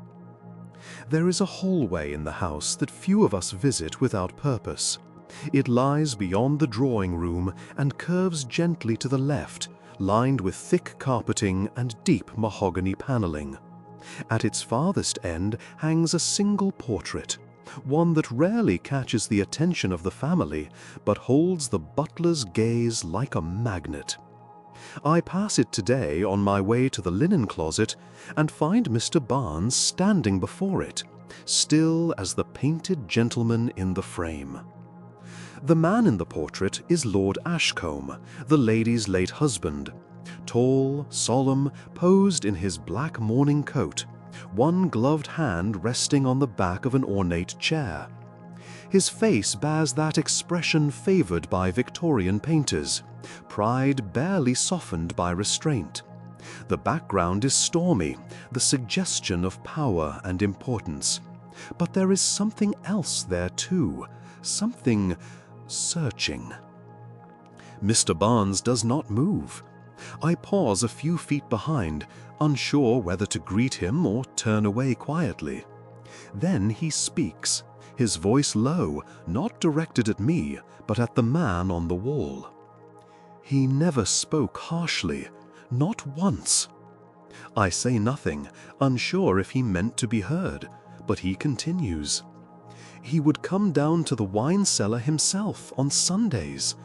There is a hallway in the house that few of us visit without purpose. It lies beyond the drawing room and curves gently to the left, lined with thick carpeting and deep mahogany paneling. At its farthest end hangs a single portrait, one that rarely catches the attention of the family, but holds the butler's gaze like a magnet. I pass it today on my way to the linen closet and find Mr. Barnes standing before it, still as the painted gentleman in the frame. The man in the portrait is Lord Ashcombe, the lady's late husband. Tall, solemn, posed in his black morning coat, one gloved hand resting on the back of an ornate chair. His face bears that expression favored by Victorian painters, pride barely softened by restraint. The background is stormy, the suggestion of power and importance. But there is something else there too, something searching. Mr. Barnes does not move. I pause a few feet behind, unsure whether to greet him or turn away quietly. Then he speaks, his voice low, not directed at me, but at the man on the wall. He never spoke harshly, not once. I say nothing, unsure if he meant to be heard, but he continues. He would come down to the wine cellar himself on Sundays.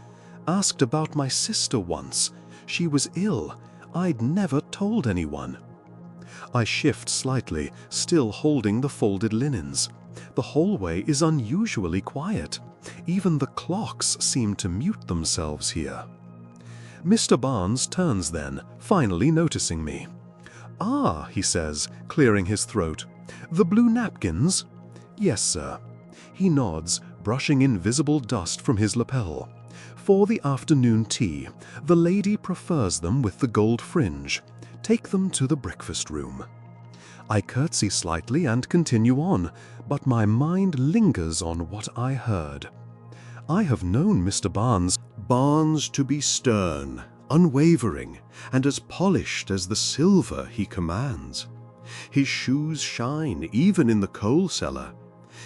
Asked about my sister once. She was ill. I'd never told anyone. I shift slightly, still holding the folded linens. The hallway is unusually quiet. Even the clocks seem to mute themselves here. Mr. Barnes turns then, finally noticing me. "Ah," he says, clearing his throat. "The blue napkins?" "Yes, sir." He nods, brushing invisible dust from his lapel. "For the afternoon tea. The lady prefers them with the gold fringe. Take them to the breakfast room." I curtsy slightly and continue on, but my mind lingers on what I heard. I have known Mr. Barnes to be stern, unwavering, and as polished as the silver he commands. His shoes shine even in the coal cellar.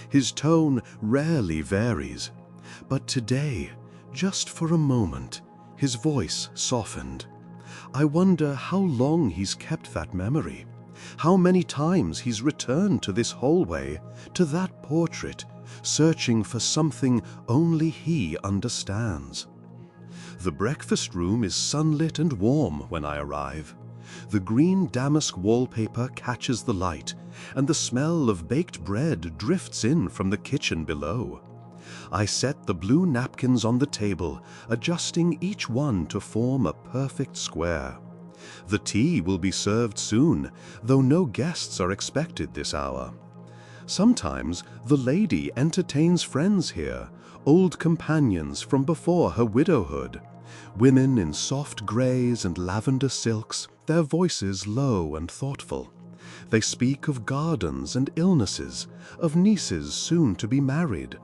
His tone rarely varies. But today, just for a moment, his voice softened. I wonder how long he's kept that memory, how many times he's returned to this hallway, to that portrait, searching for something only he understands. The breakfast room is sunlit and warm when I arrive. The green damask wallpaper catches the light, and the smell of baked bread drifts in from the kitchen below. I set the blue napkins on the table, adjusting each one to form a perfect square. The tea will be served soon, though no guests are expected this hour. Sometimes the lady entertains friends here, old companions from before her widowhood, women in soft grays and lavender silks, their voices low and thoughtful. They speak of gardens and illnesses, of nieces soon to be married,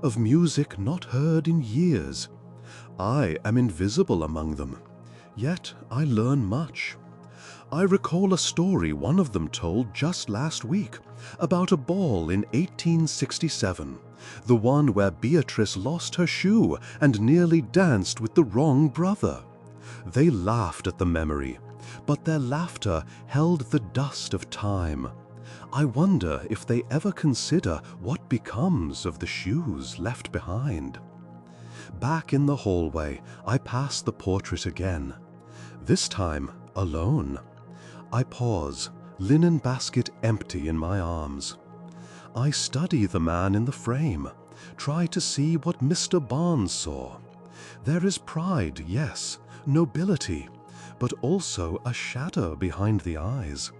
of music not heard in years. I am invisible among them, yet I learn much. I recall a story one of them told just last week about a ball in 1867, the one where Beatrice lost her shoe and nearly danced with the wrong brother. They laughed at the memory, but their laughter held the dust of time. I wonder if they ever consider what becomes of the shoes left behind. Back in the hallway, I pass the portrait again, this time alone. I pause, linen basket empty in my arms. I study the man in the frame, try to see what Mr. Barnes saw. There is pride, yes, nobility, but also a shadow behind the eyes,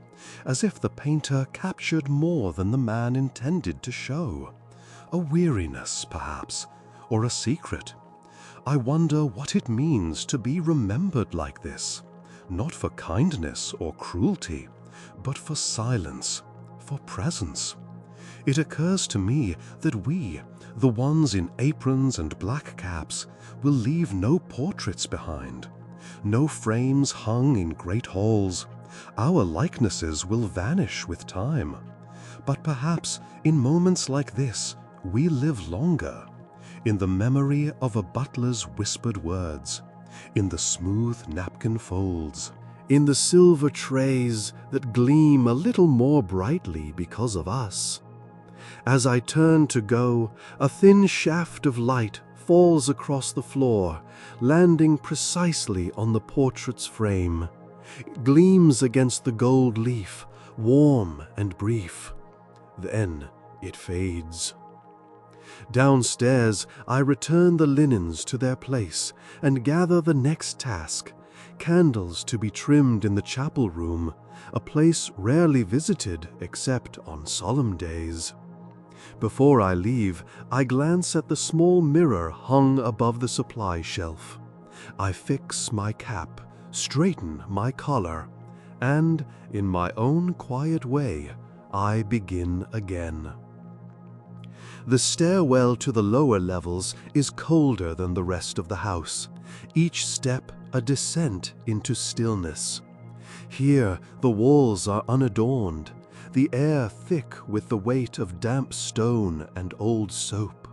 as if the painter captured more than the man intended to show. A weariness, perhaps, or a secret. I wonder what it means to be remembered like this, not for kindness or cruelty, but for silence, for presence. It occurs to me that we, the ones in aprons and black caps, will leave no portraits behind, no frames hung in great halls. Our likenesses will vanish with time. But perhaps in moments like this, we live longer, in the memory of a butler's whispered words, in the smooth napkin folds, in the silver trays that gleam a little more brightly because of us. As I turn to go, a thin shaft of light falls across the floor, landing precisely on the portrait's frame. It gleams against the gold leaf, warm and brief. Then it fades. Downstairs, I return the linens to their place and gather the next task, candles to be trimmed in the chapel room, a place rarely visited except on solemn days. Before I leave, I glance at the small mirror hung above the supply shelf. I fix my cap, straighten my collar, and, in my own quiet way, I begin again. The stairwell to the lower levels is colder than the rest of the house, each step a descent into stillness. Here the walls are unadorned, the air thick with the weight of damp stone and old soap.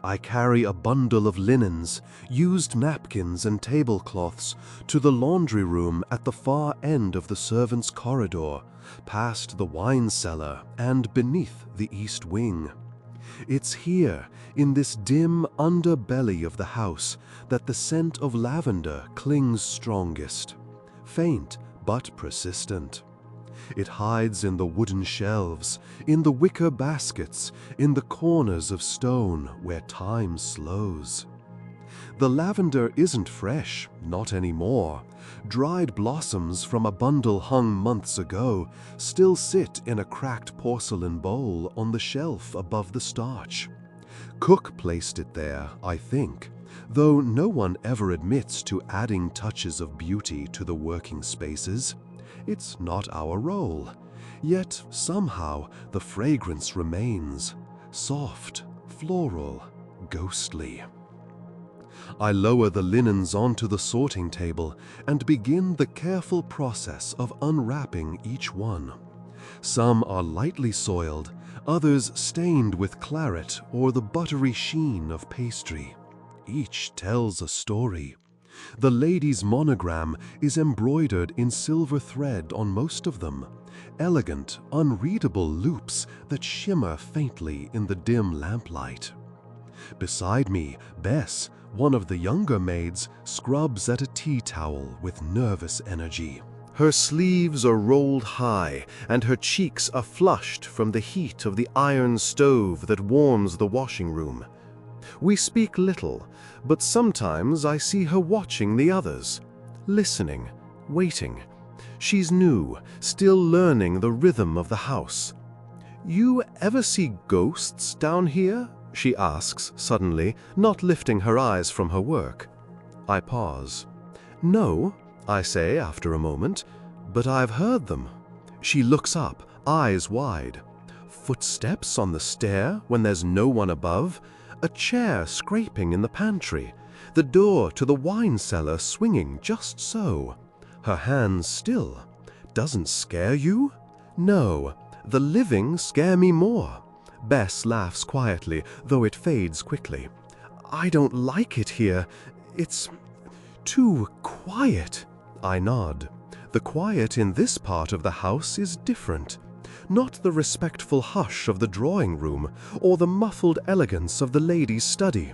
I carry a bundle of linens, used napkins and tablecloths to the laundry room at the far end of the servants' corridor, past the wine cellar and beneath the east wing. It's here, in this dim underbelly of the house, that the scent of lavender clings strongest, faint but persistent. It hides in the wooden shelves, in the wicker baskets, in the corners of stone where time slows. The lavender isn't fresh, not anymore. Dried blossoms from a bundle hung months ago still sit in a cracked porcelain bowl on the shelf above the starch. Cook placed it there, I think, though no one ever admits to adding touches of beauty to the working spaces. It's not our role. Yet somehow the fragrance remains, soft, floral, ghostly. I lower the linens onto the sorting table and begin the careful process of unwrapping each one. Some are lightly soiled, others stained with claret or the buttery sheen of pastry. Each tells a story. The lady's monogram is embroidered in silver thread on most of them, elegant, unreadable loops that shimmer faintly in the dim lamplight. Beside me, Bess, one of the younger maids, scrubs at a tea towel with nervous energy. Her sleeves are rolled high, and her cheeks are flushed from the heat of the iron stove that warms the washing room. We speak little, but sometimes I see her watching the others, listening, waiting. She's new, still learning the rhythm of the house. "You ever see ghosts down here?" she asks suddenly, not lifting her eyes from her work. I pause. "No," I say after a moment, "but I've heard them." She looks up, eyes wide. Footsteps on the stair when there's no one above, a chair scraping in the pantry, the door to the wine cellar swinging just so. Her hands still. Doesn't scare you? No, the living scare me more. Bess laughs quietly, though it fades quickly. "I don't like it here. It's too quiet." I nod. The quiet in this part of the house is different. Not the respectful hush of the drawing room or the muffled elegance of the lady's study.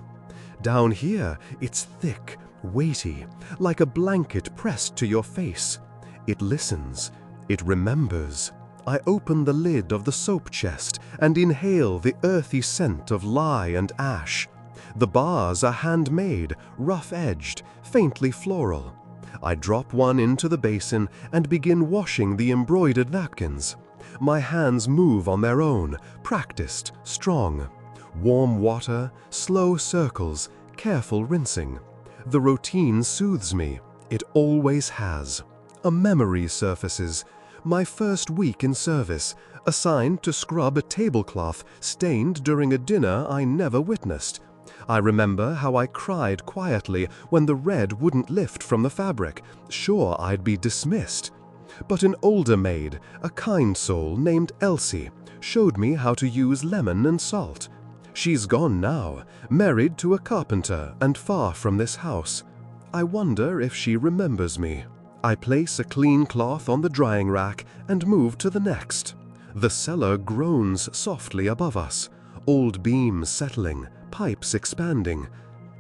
Down here, it's thick, weighty, like a blanket pressed to your face. It listens. It remembers. I open the lid of the soap chest and inhale the earthy scent of lye and ash. The bars are handmade, rough-edged, faintly floral. I drop one into the basin and begin washing the embroidered napkins. My hands move on their own, practiced, strong. Warm water, slow circles, careful rinsing. The routine soothes me. It always has. A memory surfaces. My first week in service, assigned to scrub a tablecloth stained during a dinner I never witnessed. I remember how I cried quietly when the red wouldn't lift from the fabric, sure I'd be dismissed. But an older maid, a kind soul named Elsie, showed me how to use lemon and salt. She's gone now, married to a carpenter and far from this house. I wonder if she remembers me. I place a clean cloth on the drying rack and move to the next. The cellar groans softly above us, old beams settling, pipes expanding,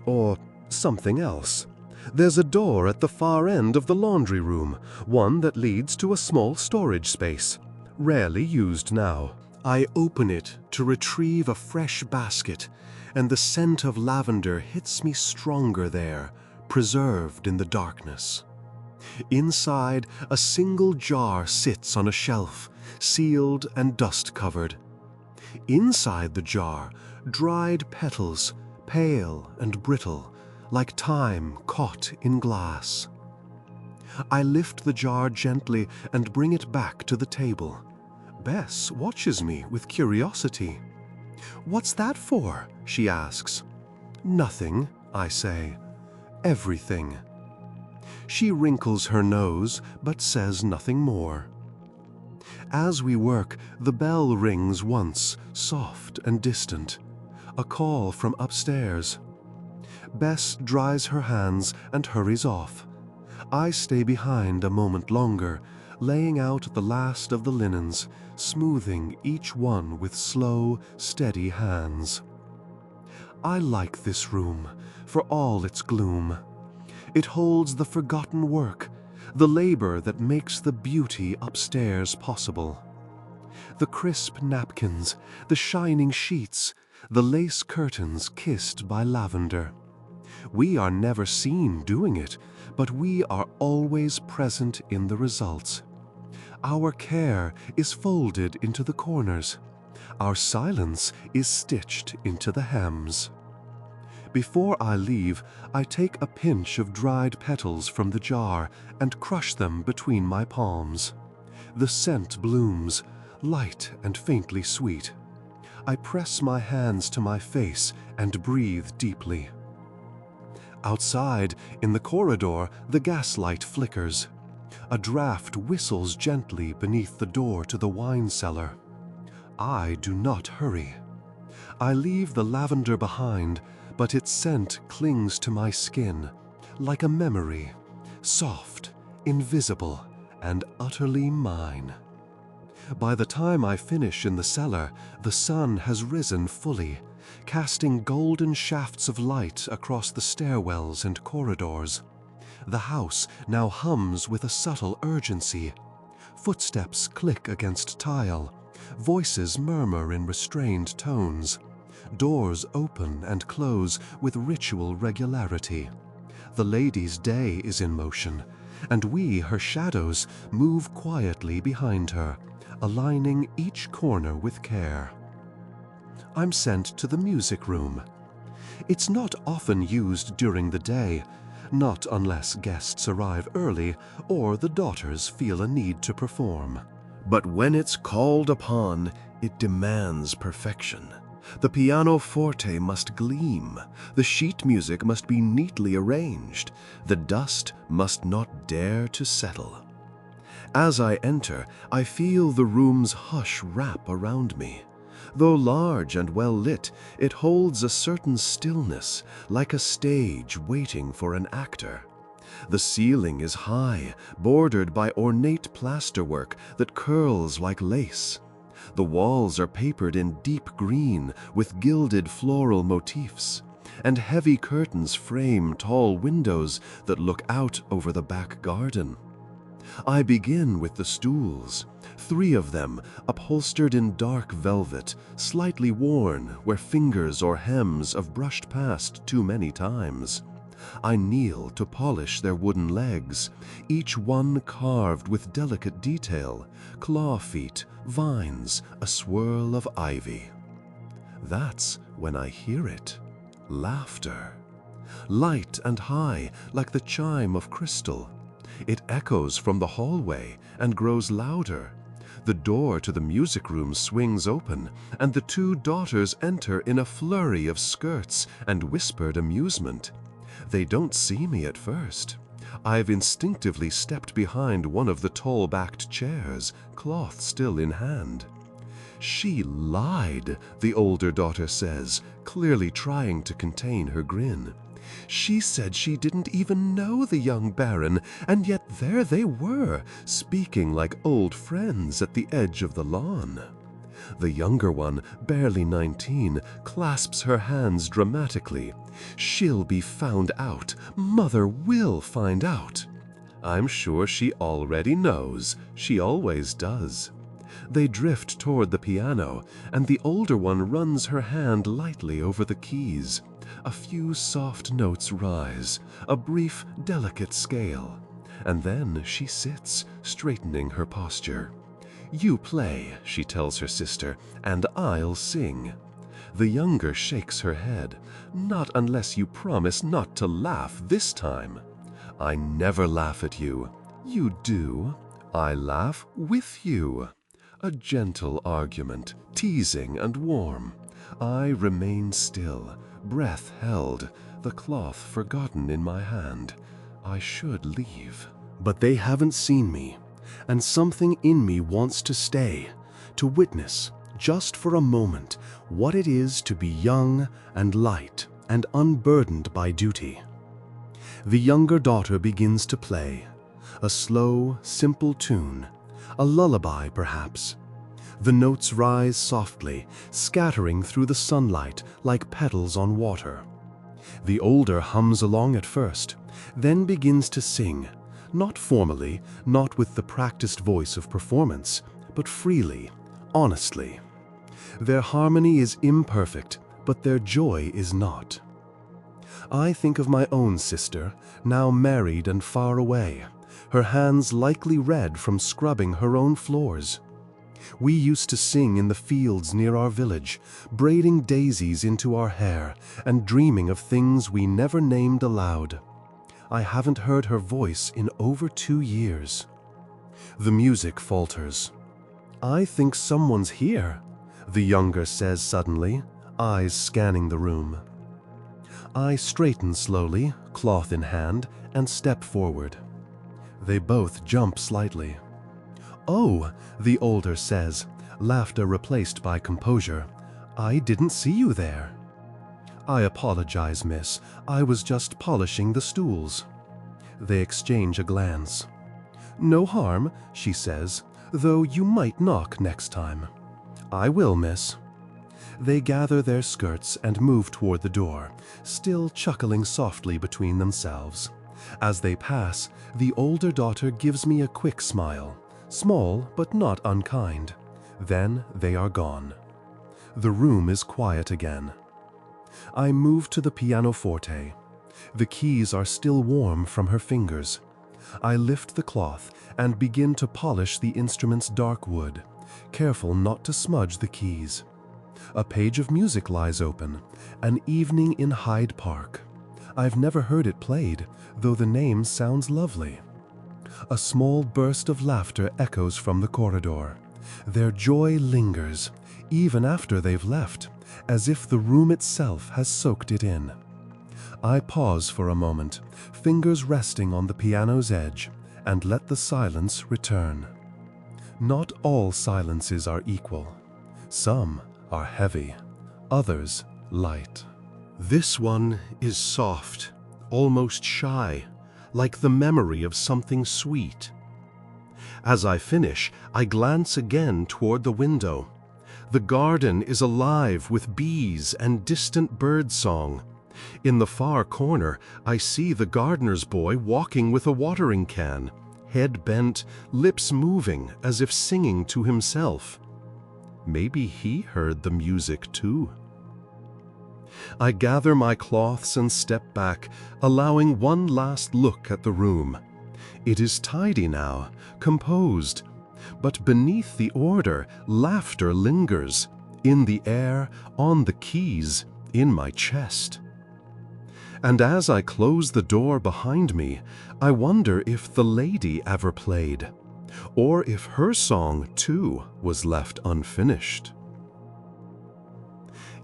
or something else. There's a door at the far end of the laundry room, one that leads to a small storage space, rarely used now. I open it to retrieve a fresh basket, and the scent of lavender hits me stronger there, preserved in the darkness. Inside, a single jar sits on a shelf, sealed and dust-covered. Inside the jar, dried petals, pale and brittle, like time caught in glass. I lift the jar gently and bring it back to the table. Bess watches me with curiosity. "What's that for?" she asks. "Nothing," I say. "Everything." She wrinkles her nose, but says nothing more. As we work, the bell rings once, soft and distant. A call from upstairs. Bess dries her hands and hurries off. I stay behind a moment longer, laying out the last of the linens, smoothing each one with slow, steady hands. I like this room, for all its gloom. It holds the forgotten work, the labor that makes the beauty upstairs possible. The crisp napkins, the shining sheets, the lace curtains kissed by lavender. We are never seen doing it, but we are always present in the results. Our care is folded into the corners. Our silence is stitched into the hems. Before I leave, I take a pinch of dried petals from the jar and crush them between my palms. The scent blooms, light and faintly sweet. I press my hands to my face and breathe deeply. Outside, in the corridor, the gaslight flickers. A draft whistles gently beneath the door to the wine cellar. I do not hurry. I leave the lavender behind, but its scent clings to my skin, like a memory, soft, invisible, and utterly mine. By the time I finish in the cellar, the sun has risen fully, casting golden shafts of light across the stairwells and corridors. The house now hums with a subtle urgency. Footsteps click against tile. Voices murmur in restrained tones. Doors open and close with ritual regularity. The lady's day is in motion, and we, her shadows, move quietly behind her, aligning each corner with care. I'm sent to the music room. It's not often used during the day, not unless guests arrive early or the daughters feel a need to perform. But when it's called upon, it demands perfection. The pianoforte must gleam, the sheet music must be neatly arranged, the dust must not dare to settle. As I enter, I feel the room's hush wrap around me. Though large and well lit, it holds a certain stillness, like a stage waiting for an actor. The ceiling is high, bordered by ornate plasterwork that curls like lace. The walls are papered in deep green with gilded floral motifs, and heavy curtains frame tall windows that look out over the back garden. I begin with the stools, 3 of them upholstered in dark velvet, slightly worn where fingers or hems have brushed past too many times. I kneel to polish their wooden legs, each one carved with delicate detail, claw feet, vines, a swirl of ivy. That's when I hear it. Laughter. Light and high, like the chime of crystal. It echoes from the hallway and grows louder. The door to the music room swings open, and the 2 daughters enter in a flurry of skirts and whispered amusement. They don't see me at first. I've instinctively stepped behind one of the tall-backed chairs, cloth still in hand. She lied, the older daughter says, clearly trying to contain her grin. She said she didn't even know the young baron, and yet there they were, speaking like old friends at the edge of the lawn. The younger one, barely 19, clasps her hands dramatically. She'll be found out. Mother will find out. I'm sure she already knows. She always does. They drift toward the piano, and the older one runs her hand lightly over the keys. A few soft notes rise, a brief, delicate scale, and then she sits, straightening her posture. "You play," she tells her sister, "and I'll sing." The younger shakes her head. "Not unless you promise not to laugh this time." "I never laugh at you." "You do." "I laugh with you." A gentle argument, teasing and warm. I remain still, breath held, the cloth forgotten in my hand. I should leave. But they haven't seen me, and something in me wants to stay, to witness, just for a moment, what it is to be young and light and unburdened by duty. The younger daughter begins to play, a slow, simple tune, a lullaby perhaps. The notes rise softly, scattering through the sunlight like petals on water. The older hums along at first, then begins to sing, not formally, not with the practiced voice of performance, but freely, honestly. Their harmony is imperfect, but their joy is not. I think of my own sister, now married and far away, her hands likely red from scrubbing her own floors. We used to sing in the fields near our village, braiding daisies into our hair and dreaming of things we never named aloud. I haven't heard her voice in over 2 years. The music falters. "I think someone's here," the younger says suddenly, eyes scanning the room. I straighten slowly, cloth in hand, and step forward. They both jump slightly. "Oh," the older says, laughter replaced by composure. "I didn't see you there." "I apologize, miss. I was just polishing the stools." They exchange a glance. "No harm," she says, "though you might knock next time." "I will, miss." They gather their skirts and move toward the door, still chuckling softly between themselves. As they pass, the older daughter gives me a quick smile, small but not unkind. Then they are gone. The room is quiet again. I move to the pianoforte. The keys are still warm from her fingers. I lift the cloth and begin to polish the instrument's dark wood, careful not to smudge the keys. A page of music lies open, An Evening in Hyde Park. I've never heard it played, though the name sounds lovely. A small burst of laughter echoes from the corridor. Their joy lingers, even after they've left, as if the room itself has soaked it in. I pause for a moment, fingers resting on the piano's edge, and let the silence return. Not all silences are equal. Some are heavy, others light. This one is soft, almost shy, like the memory of something sweet. As I finish, I glance again toward the window. The garden is alive with bees and distant bird song. In the far corner, I see the gardener's boy walking with a watering can, head bent, lips moving as if singing to himself. Maybe he heard the music too. I gather my cloths and step back, allowing one last look at the room. It is tidy now, composed, but beneath the order, laughter lingers, in the air, on the keys, in my chest. And as I close the door behind me, I wonder if the lady ever played, or if her song, too, was left unfinished.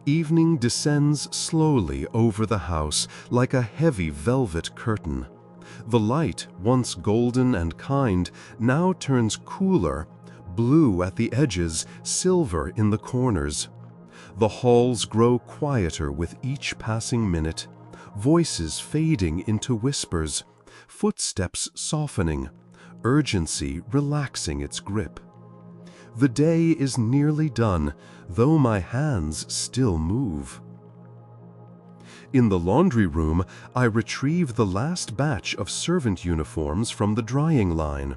Evening descends slowly over the house like a heavy velvet curtain. The light, once golden and kind, now turns cooler, blue at the edges, silver in the corners. The halls grow quieter with each passing minute, voices fading into whispers, footsteps softening, urgency relaxing its grip. The day is nearly done, though my hands still move. In the laundry room, I retrieve the last batch of servant uniforms from the drying line.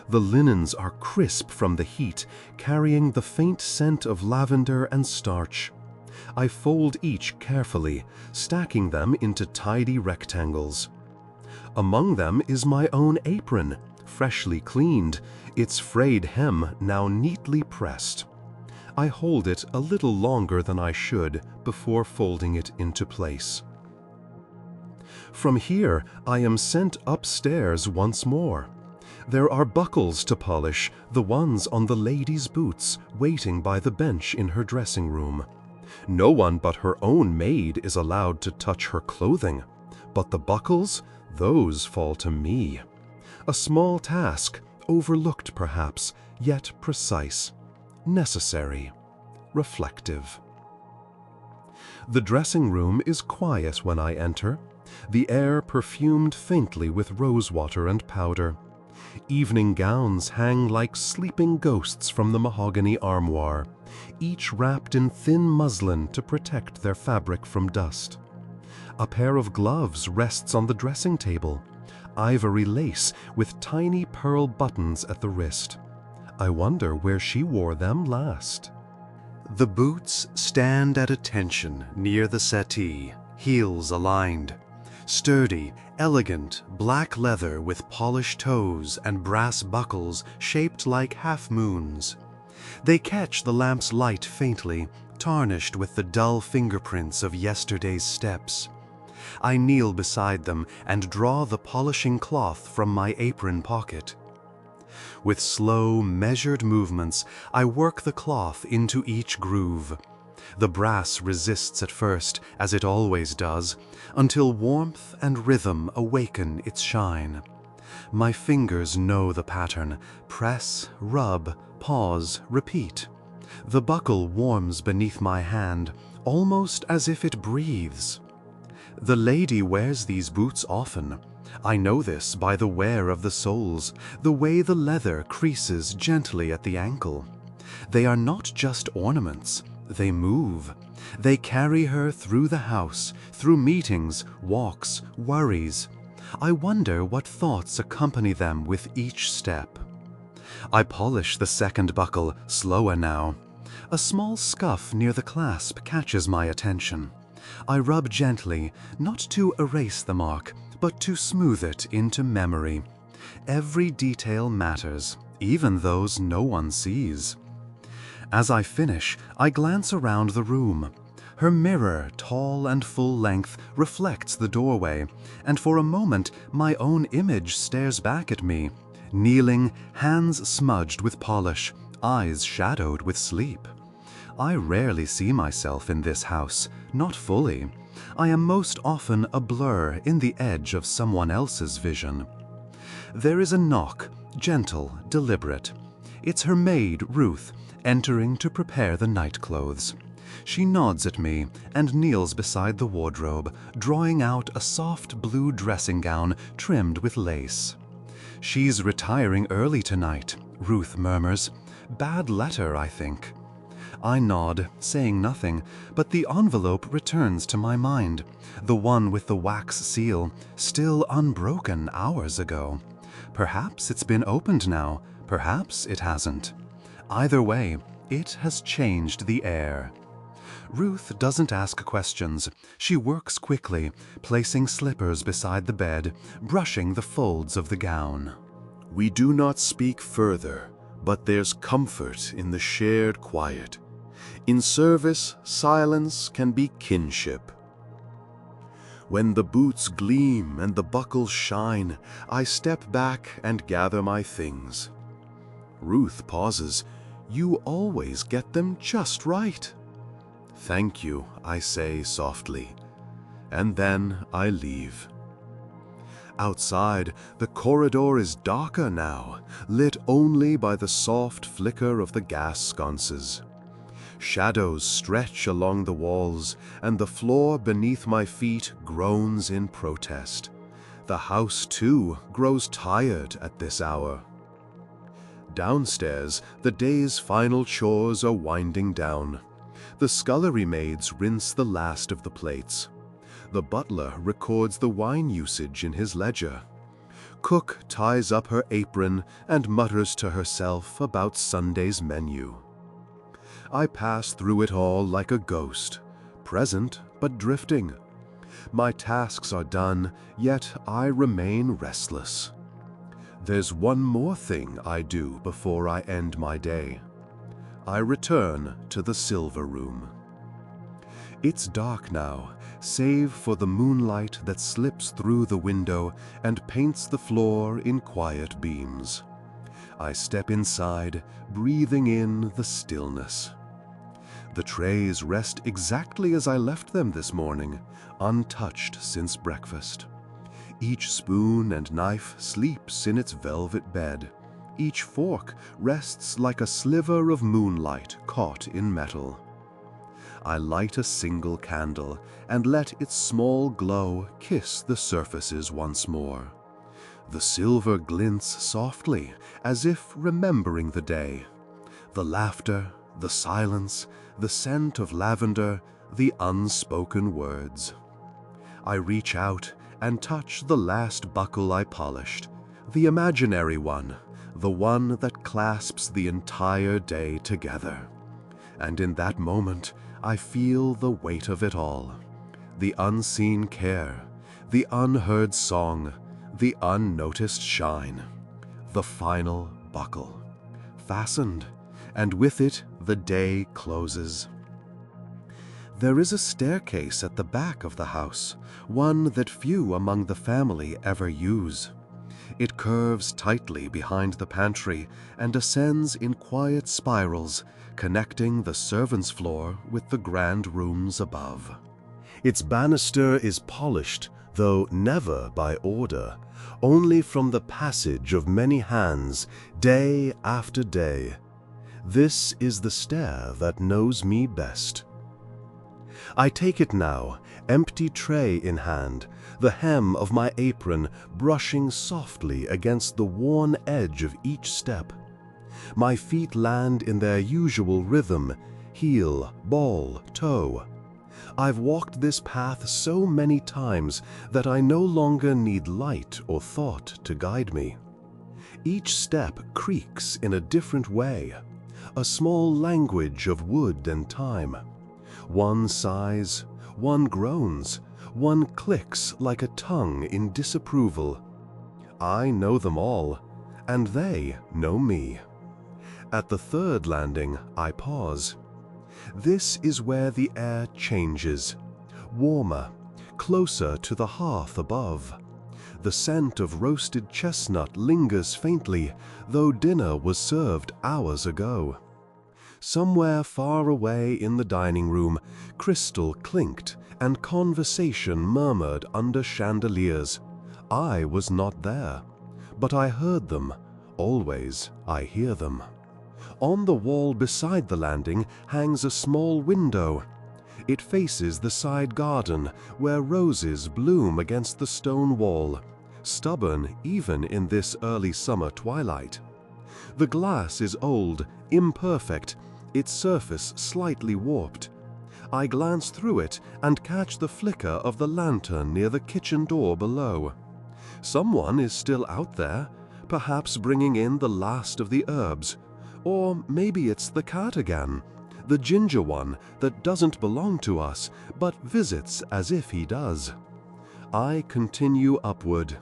The linens are crisp from the heat, carrying the faint scent of lavender and starch. I fold each carefully, stacking them into tidy rectangles. Among them is my own apron, freshly cleaned, its frayed hem now neatly pressed. I hold it a little longer than I should before folding it into place. From here, I am sent upstairs once more. There are buckles to polish, the ones on the lady's boots, waiting by the bench in her dressing room. No one but her own maid is allowed to touch her clothing, but the buckles, those fall to me. A small task, overlooked perhaps, yet precise, necessary, reflective. The dressing room is quiet when I enter, the air perfumed faintly with rosewater and powder. Evening gowns hang like sleeping ghosts from the mahogany armoire, each wrapped in thin muslin to protect their fabric from dust. A pair of gloves rests on the dressing table, ivory lace with tiny pearl buttons at the wrist. I wonder where she wore them last. The boots stand at attention near the settee, heels aligned. Sturdy, elegant, black leather with polished toes and brass buckles shaped like half-moons. They catch the lamp's light faintly, tarnished with the dull fingerprints of yesterday's steps. I kneel beside them and draw the polishing cloth from my apron pocket. With slow, measured movements, I work the cloth into each groove. The brass resists at first, as it always does, until warmth and rhythm awaken its shine. My fingers know the pattern: press, rub, pause, repeat. The buckle warms beneath my hand, almost as if it breathes. The lady wears these boots often. I know this by the wear of the soles, the way the leather creases gently at the ankle. They are not just ornaments. They move. They carry her through the house, through meetings, walks, worries. I wonder what thoughts accompany them with each step. I polish the second buckle, slower now. A small scuff near the clasp catches my attention. I rub gently, not to erase the mark, but to smooth it into memory. Every detail matters, even those no one sees. As I finish, I glance around the room. Her mirror, tall and full length, reflects the doorway, and for a moment my own image stares back at me, kneeling, hands smudged with polish, eyes shadowed with sleep. I rarely see myself in this house, not fully. I am most often a blur in the edge of someone else's vision. There is a knock, gentle, deliberate. It's her maid, Ruth, entering to prepare the night clothes. She nods at me and kneels beside the wardrobe, drawing out a soft blue dressing gown trimmed with lace. "She's retiring early tonight," Ruth murmurs. "Bad letter, I think." I nod, saying nothing, but the envelope returns to my mind, the one with the wax seal, still unbroken hours ago. Perhaps it's been opened now, perhaps it hasn't. Either way, it has changed the air. Ruth doesn't ask questions. She works quickly, placing slippers beside the bed, brushing the folds of the gown. We do not speak further, but there's comfort in the shared quiet. In service, silence can be kinship. When the boots gleam and the buckles shine, I step back and gather my things. Ruth pauses. "You always get them just right." "Thank you," I say softly, and then I leave. Outside, the corridor is darker now, lit only by the soft flicker of the gas sconces. Shadows stretch along the walls, and the floor beneath my feet groans in protest. The house, too, grows tired at this hour. Downstairs, the day's final chores are winding down. The scullery maids rinse the last of the plates. The butler records the wine usage in his ledger. Cook ties up her apron and mutters to herself about Sunday's menu. I pass through it all like a ghost, present but drifting. My tasks are done, yet I remain restless. There's one more thing I do before I end my day. I return to the silver room. It's dark now, save for the moonlight that slips through the window and paints the floor in quiet beams. I step inside, breathing in the stillness. The trays rest exactly as I left them this morning, untouched since breakfast. Each spoon and knife sleeps in its velvet bed. Each fork rests like a sliver of moonlight caught in metal. I light a single candle and let its small glow kiss the surfaces once more. The silver glints softly, as if remembering the day. The laughter, the silence, the scent of lavender, the unspoken words. I reach out and touch the last buckle I polished, the imaginary one, the one that clasps the entire day together. And in that moment, I feel the weight of it all. The unseen care, the unheard song, the unnoticed shine. The final buckle. Fastened, and with it the day closes. There is a staircase at the back of the house, one that few among the family ever use. It curves tightly behind the pantry and ascends in quiet spirals, connecting the servants' floor with the grand rooms above. Its banister is polished, though never by order, only from the passage of many hands, day after day. This is the stair that knows me best. I take it now, empty tray in hand, the hem of my apron brushing softly against the worn edge of each step. My feet land in their usual rhythm, heel, ball, toe. I've walked this path so many times that I no longer need light or thought to guide me. Each step creaks in a different way, a small language of wood and time. One sighs, one groans, one clicks like a tongue in disapproval. I know them all, and they know me. At the third landing, I pause. This is where the air changes, warmer, closer to the hearth above. The scent of roasted chestnut lingers faintly, though dinner was served hours ago. Somewhere far away in the dining room, crystal clinked and conversation murmured under chandeliers. I was not there, but I heard them. Always I hear them. On the wall beside the landing hangs a small window. It faces the side garden, where roses bloom against the stone wall, stubborn even in this early summer twilight. The glass is old, imperfect, its surface slightly warped. I glance through it and catch the flicker of the lantern near the kitchen door below. Someone is still out there, perhaps bringing in the last of the herbs. Or maybe it's the cat again, the ginger one that doesn't belong to us, but visits as if he does. I continue upward.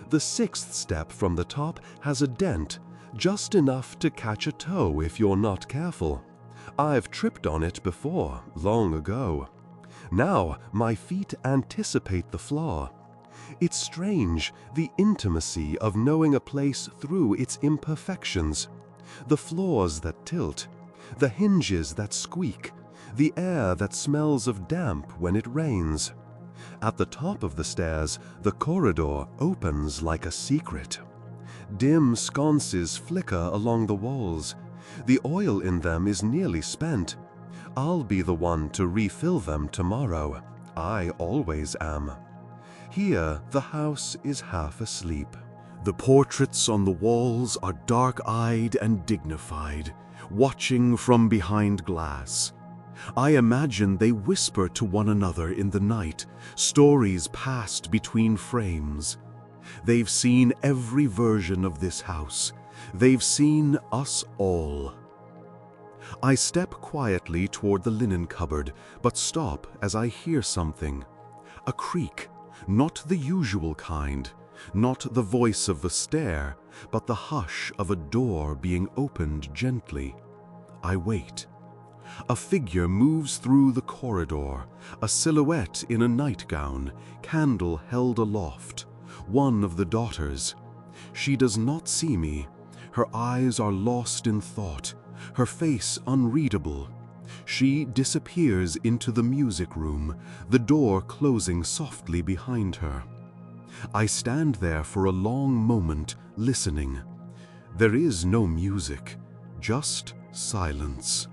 The sixth step from the top has a dent, just enough to catch a toe if you're not careful. I've tripped on it before, long ago. Now my feet anticipate the flaw. It's strange, the intimacy of knowing a place through its imperfections. The floors that tilt, the hinges that squeak, the air that smells of damp when it rains. At the top of the stairs, the corridor opens like a secret. Dim sconces flicker along the walls. The oil in them is nearly spent. I'll be the one to refill them tomorrow. I always am. Here, the house is half asleep. The portraits on the walls are dark-eyed and dignified, watching from behind glass. I imagine they whisper to one another in the night, stories passed between frames. They've seen every version of this house. They've seen us all. I step quietly toward the linen cupboard, but stop as I hear something. A creak, not the usual kind, not the voice of a stair, but the hush of a door being opened gently. I wait. A figure moves through the corridor, a silhouette in a nightgown, candle held aloft, one of the daughters. She does not see me. Her eyes are lost in thought, her face unreadable. She disappears into the music room, the door closing softly behind her. I stand there for a long moment, listening. There is no music, just silence.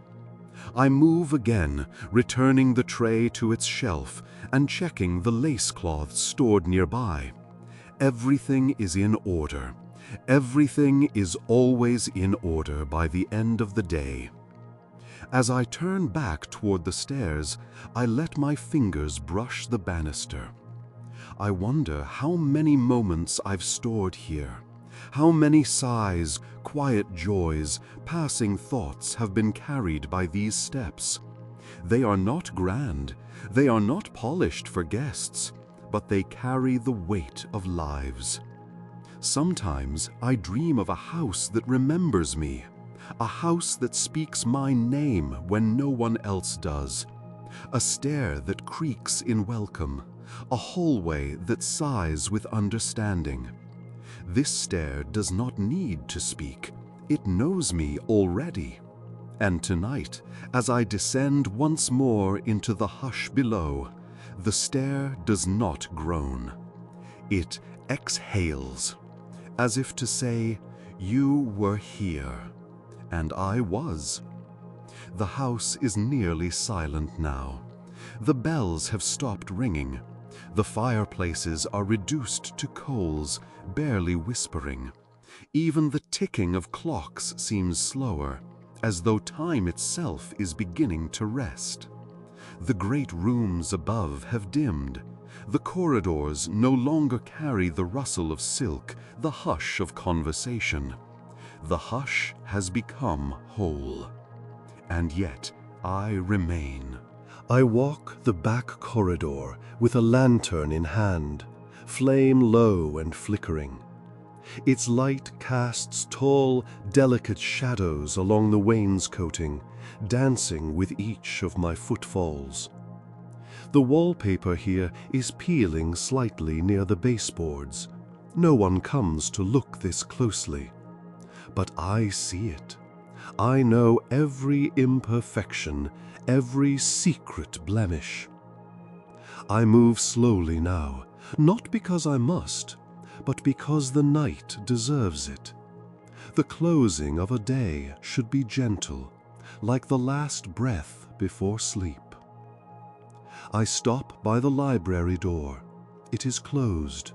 I move again, returning the tray to its shelf and checking the lace cloths stored nearby. Everything is in order. Everything is always in order by the end of the day. As I turn back toward the stairs, I let my fingers brush the banister. I wonder how many moments I've stored here, how many sighs, quiet joys, passing thoughts have been carried by these steps. They are not grand, they are not polished for guests, but they carry the weight of lives. Sometimes I dream of a house that remembers me, a house that speaks my name when no one else does, a stair that creaks in welcome, a hallway that sighs with understanding. This stair does not need to speak. It knows me already. And tonight, as I descend once more into the hush below, the stair does not groan. It exhales, as if to say, "You were here." And I was. The house is nearly silent now. The bells have stopped ringing. The fireplaces are reduced to coals, barely whispering. Even the ticking of clocks seems slower, as though time itself is beginning to rest. The great rooms above have dimmed. The corridors no longer carry the rustle of silk, the hush of conversation. The hush has become whole. And yet I remain. I walk the back corridor with a lantern in hand, flame low and flickering. Its light casts tall, delicate shadows along the wainscoting, dancing with each of my footfalls. The wallpaper here is peeling slightly near the baseboards. No one comes to look this closely. But I see it. I know every imperfection, every secret blemish. I move slowly now, not because I must, but because the night deserves it. The closing of a day should be gentle, like the last breath before sleep. I stop by the library door. It is closed.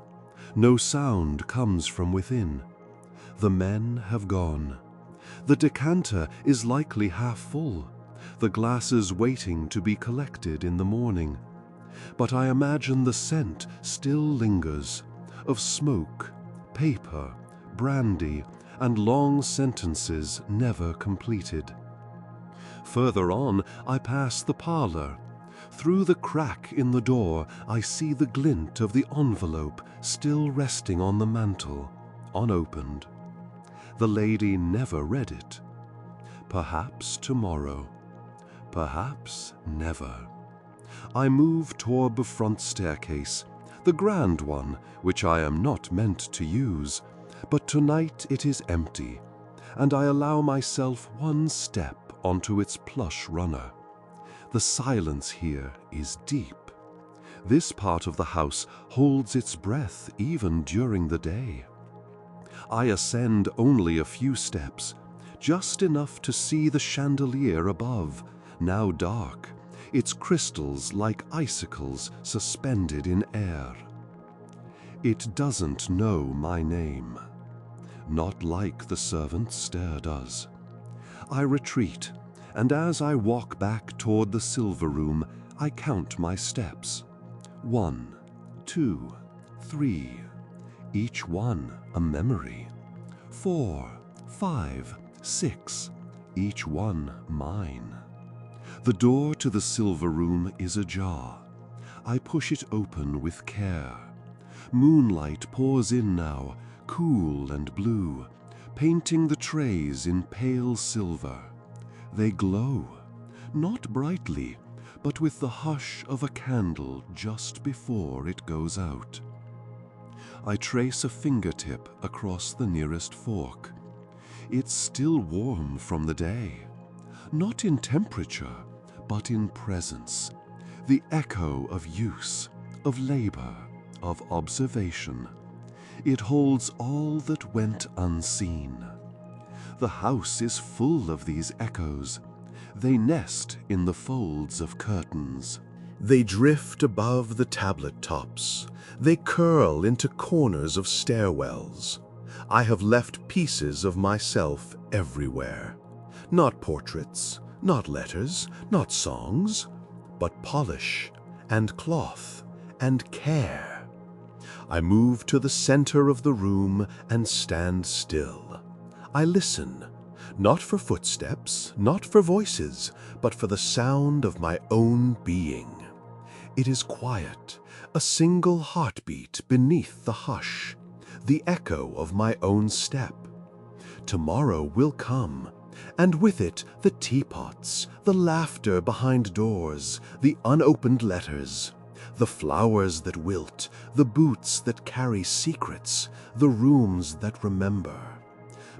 No sound comes from within. The men have gone. The decanter is likely half full, the glasses waiting to be collected in the morning. But I imagine the scent still lingers, of smoke, paper, brandy, and long sentences never completed. Further on, I pass the parlor. Through the crack in the door, I see the glint of the envelope still resting on the mantel, unopened. The lady never read it. Perhaps tomorrow. Perhaps never. I move toward the front staircase, the grand one, which I am not meant to use, but tonight it is empty, and I allow myself one step onto its plush runner. The silence here is deep. This part of the house holds its breath even during the day. I ascend only a few steps, just enough to see the chandelier above, now dark, its crystals like icicles suspended in air. It doesn't know my name, not like the servant stair does. I retreat, and as I walk back toward the silver room, I count my steps. 1, 2, 3, each one a memory. 4, 5, 6, each one mine. The door to the silver room is ajar. I push it open with care. Moonlight pours in now, cool and blue, painting the trays in pale silver. They glow, not brightly, but with the hush of a candle just before it goes out. I trace a fingertip across the nearest fork. It's still warm from the day, not in temperature, but in presence, the echo of use, of labor, of observation. It holds all that went unseen. The house is full of these echoes. They nest in the folds of curtains. They drift above the tablet tops. They curl into corners of stairwells. I have left pieces of myself everywhere. Not portraits, not letters, not songs, but polish and cloth and care. I move to the center of the room and stand still. I listen, not for footsteps, not for voices, but for the sound of my own being. It is quiet, a single heartbeat beneath the hush, the echo of my own step. Tomorrow will come, and with it the teapots, the laughter behind doors, the unopened letters, the flowers that wilt, the boots that carry secrets, the rooms that remember.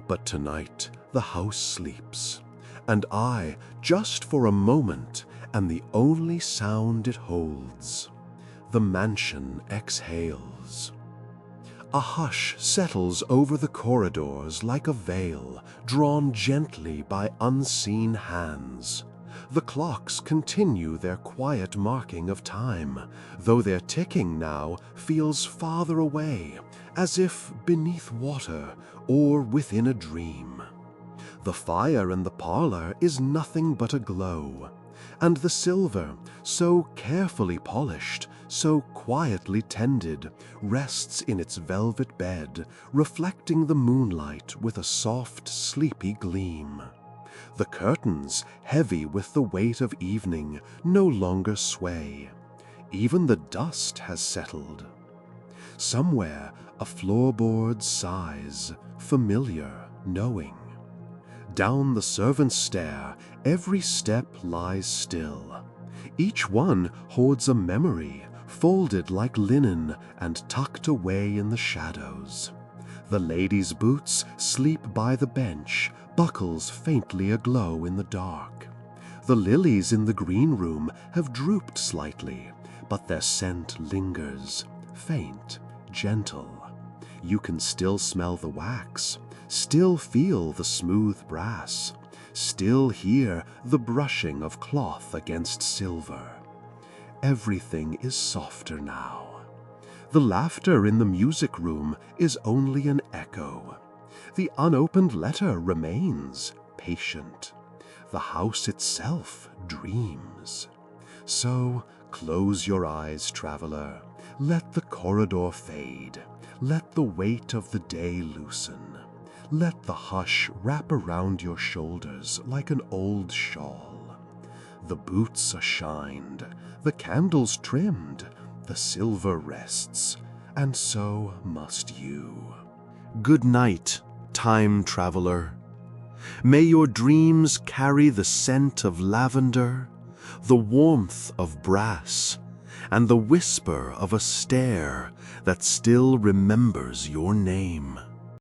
But tonight the house sleeps, and I, just for a moment, am the only sound it holds. The mansion exhales. A hush settles over the corridors like a veil, drawn gently by unseen hands. The clocks continue their quiet marking of time, though their ticking now feels farther away, as if beneath water or within a dream. The fire in the parlor is nothing but a glow, and the silver, so carefully polished, so quietly tended, rests in its velvet bed, reflecting the moonlight with a soft, sleepy gleam. The curtains, heavy with the weight of evening, no longer sway. Even the dust has settled. Somewhere, A floorboard sighs, familiar, knowing. Down the servants' stair, every step lies still. Each one hoards a memory, folded like linen and tucked away in the shadows. The ladies' boots sleep by the bench, buckles faintly aglow in the dark. The lilies in the green room have drooped slightly, but their scent lingers, faint, gentle. You can still smell the wax, still feel the smooth brass, still hear the brushing of cloth against silver. Everything is softer now. The laughter in the music room is only an echo. The unopened letter remains, patient. The house itself dreams. So close your eyes, traveler. Let the corridor fade. Let the weight of the day loosen. Let the hush wrap around your shoulders like an old shawl. The boots are shined, the candles trimmed, the silver rests, and so must you. Good night, time traveler. May your dreams carry the scent of lavender, the warmth of brass, and the whisper of a stair that still remembers your name.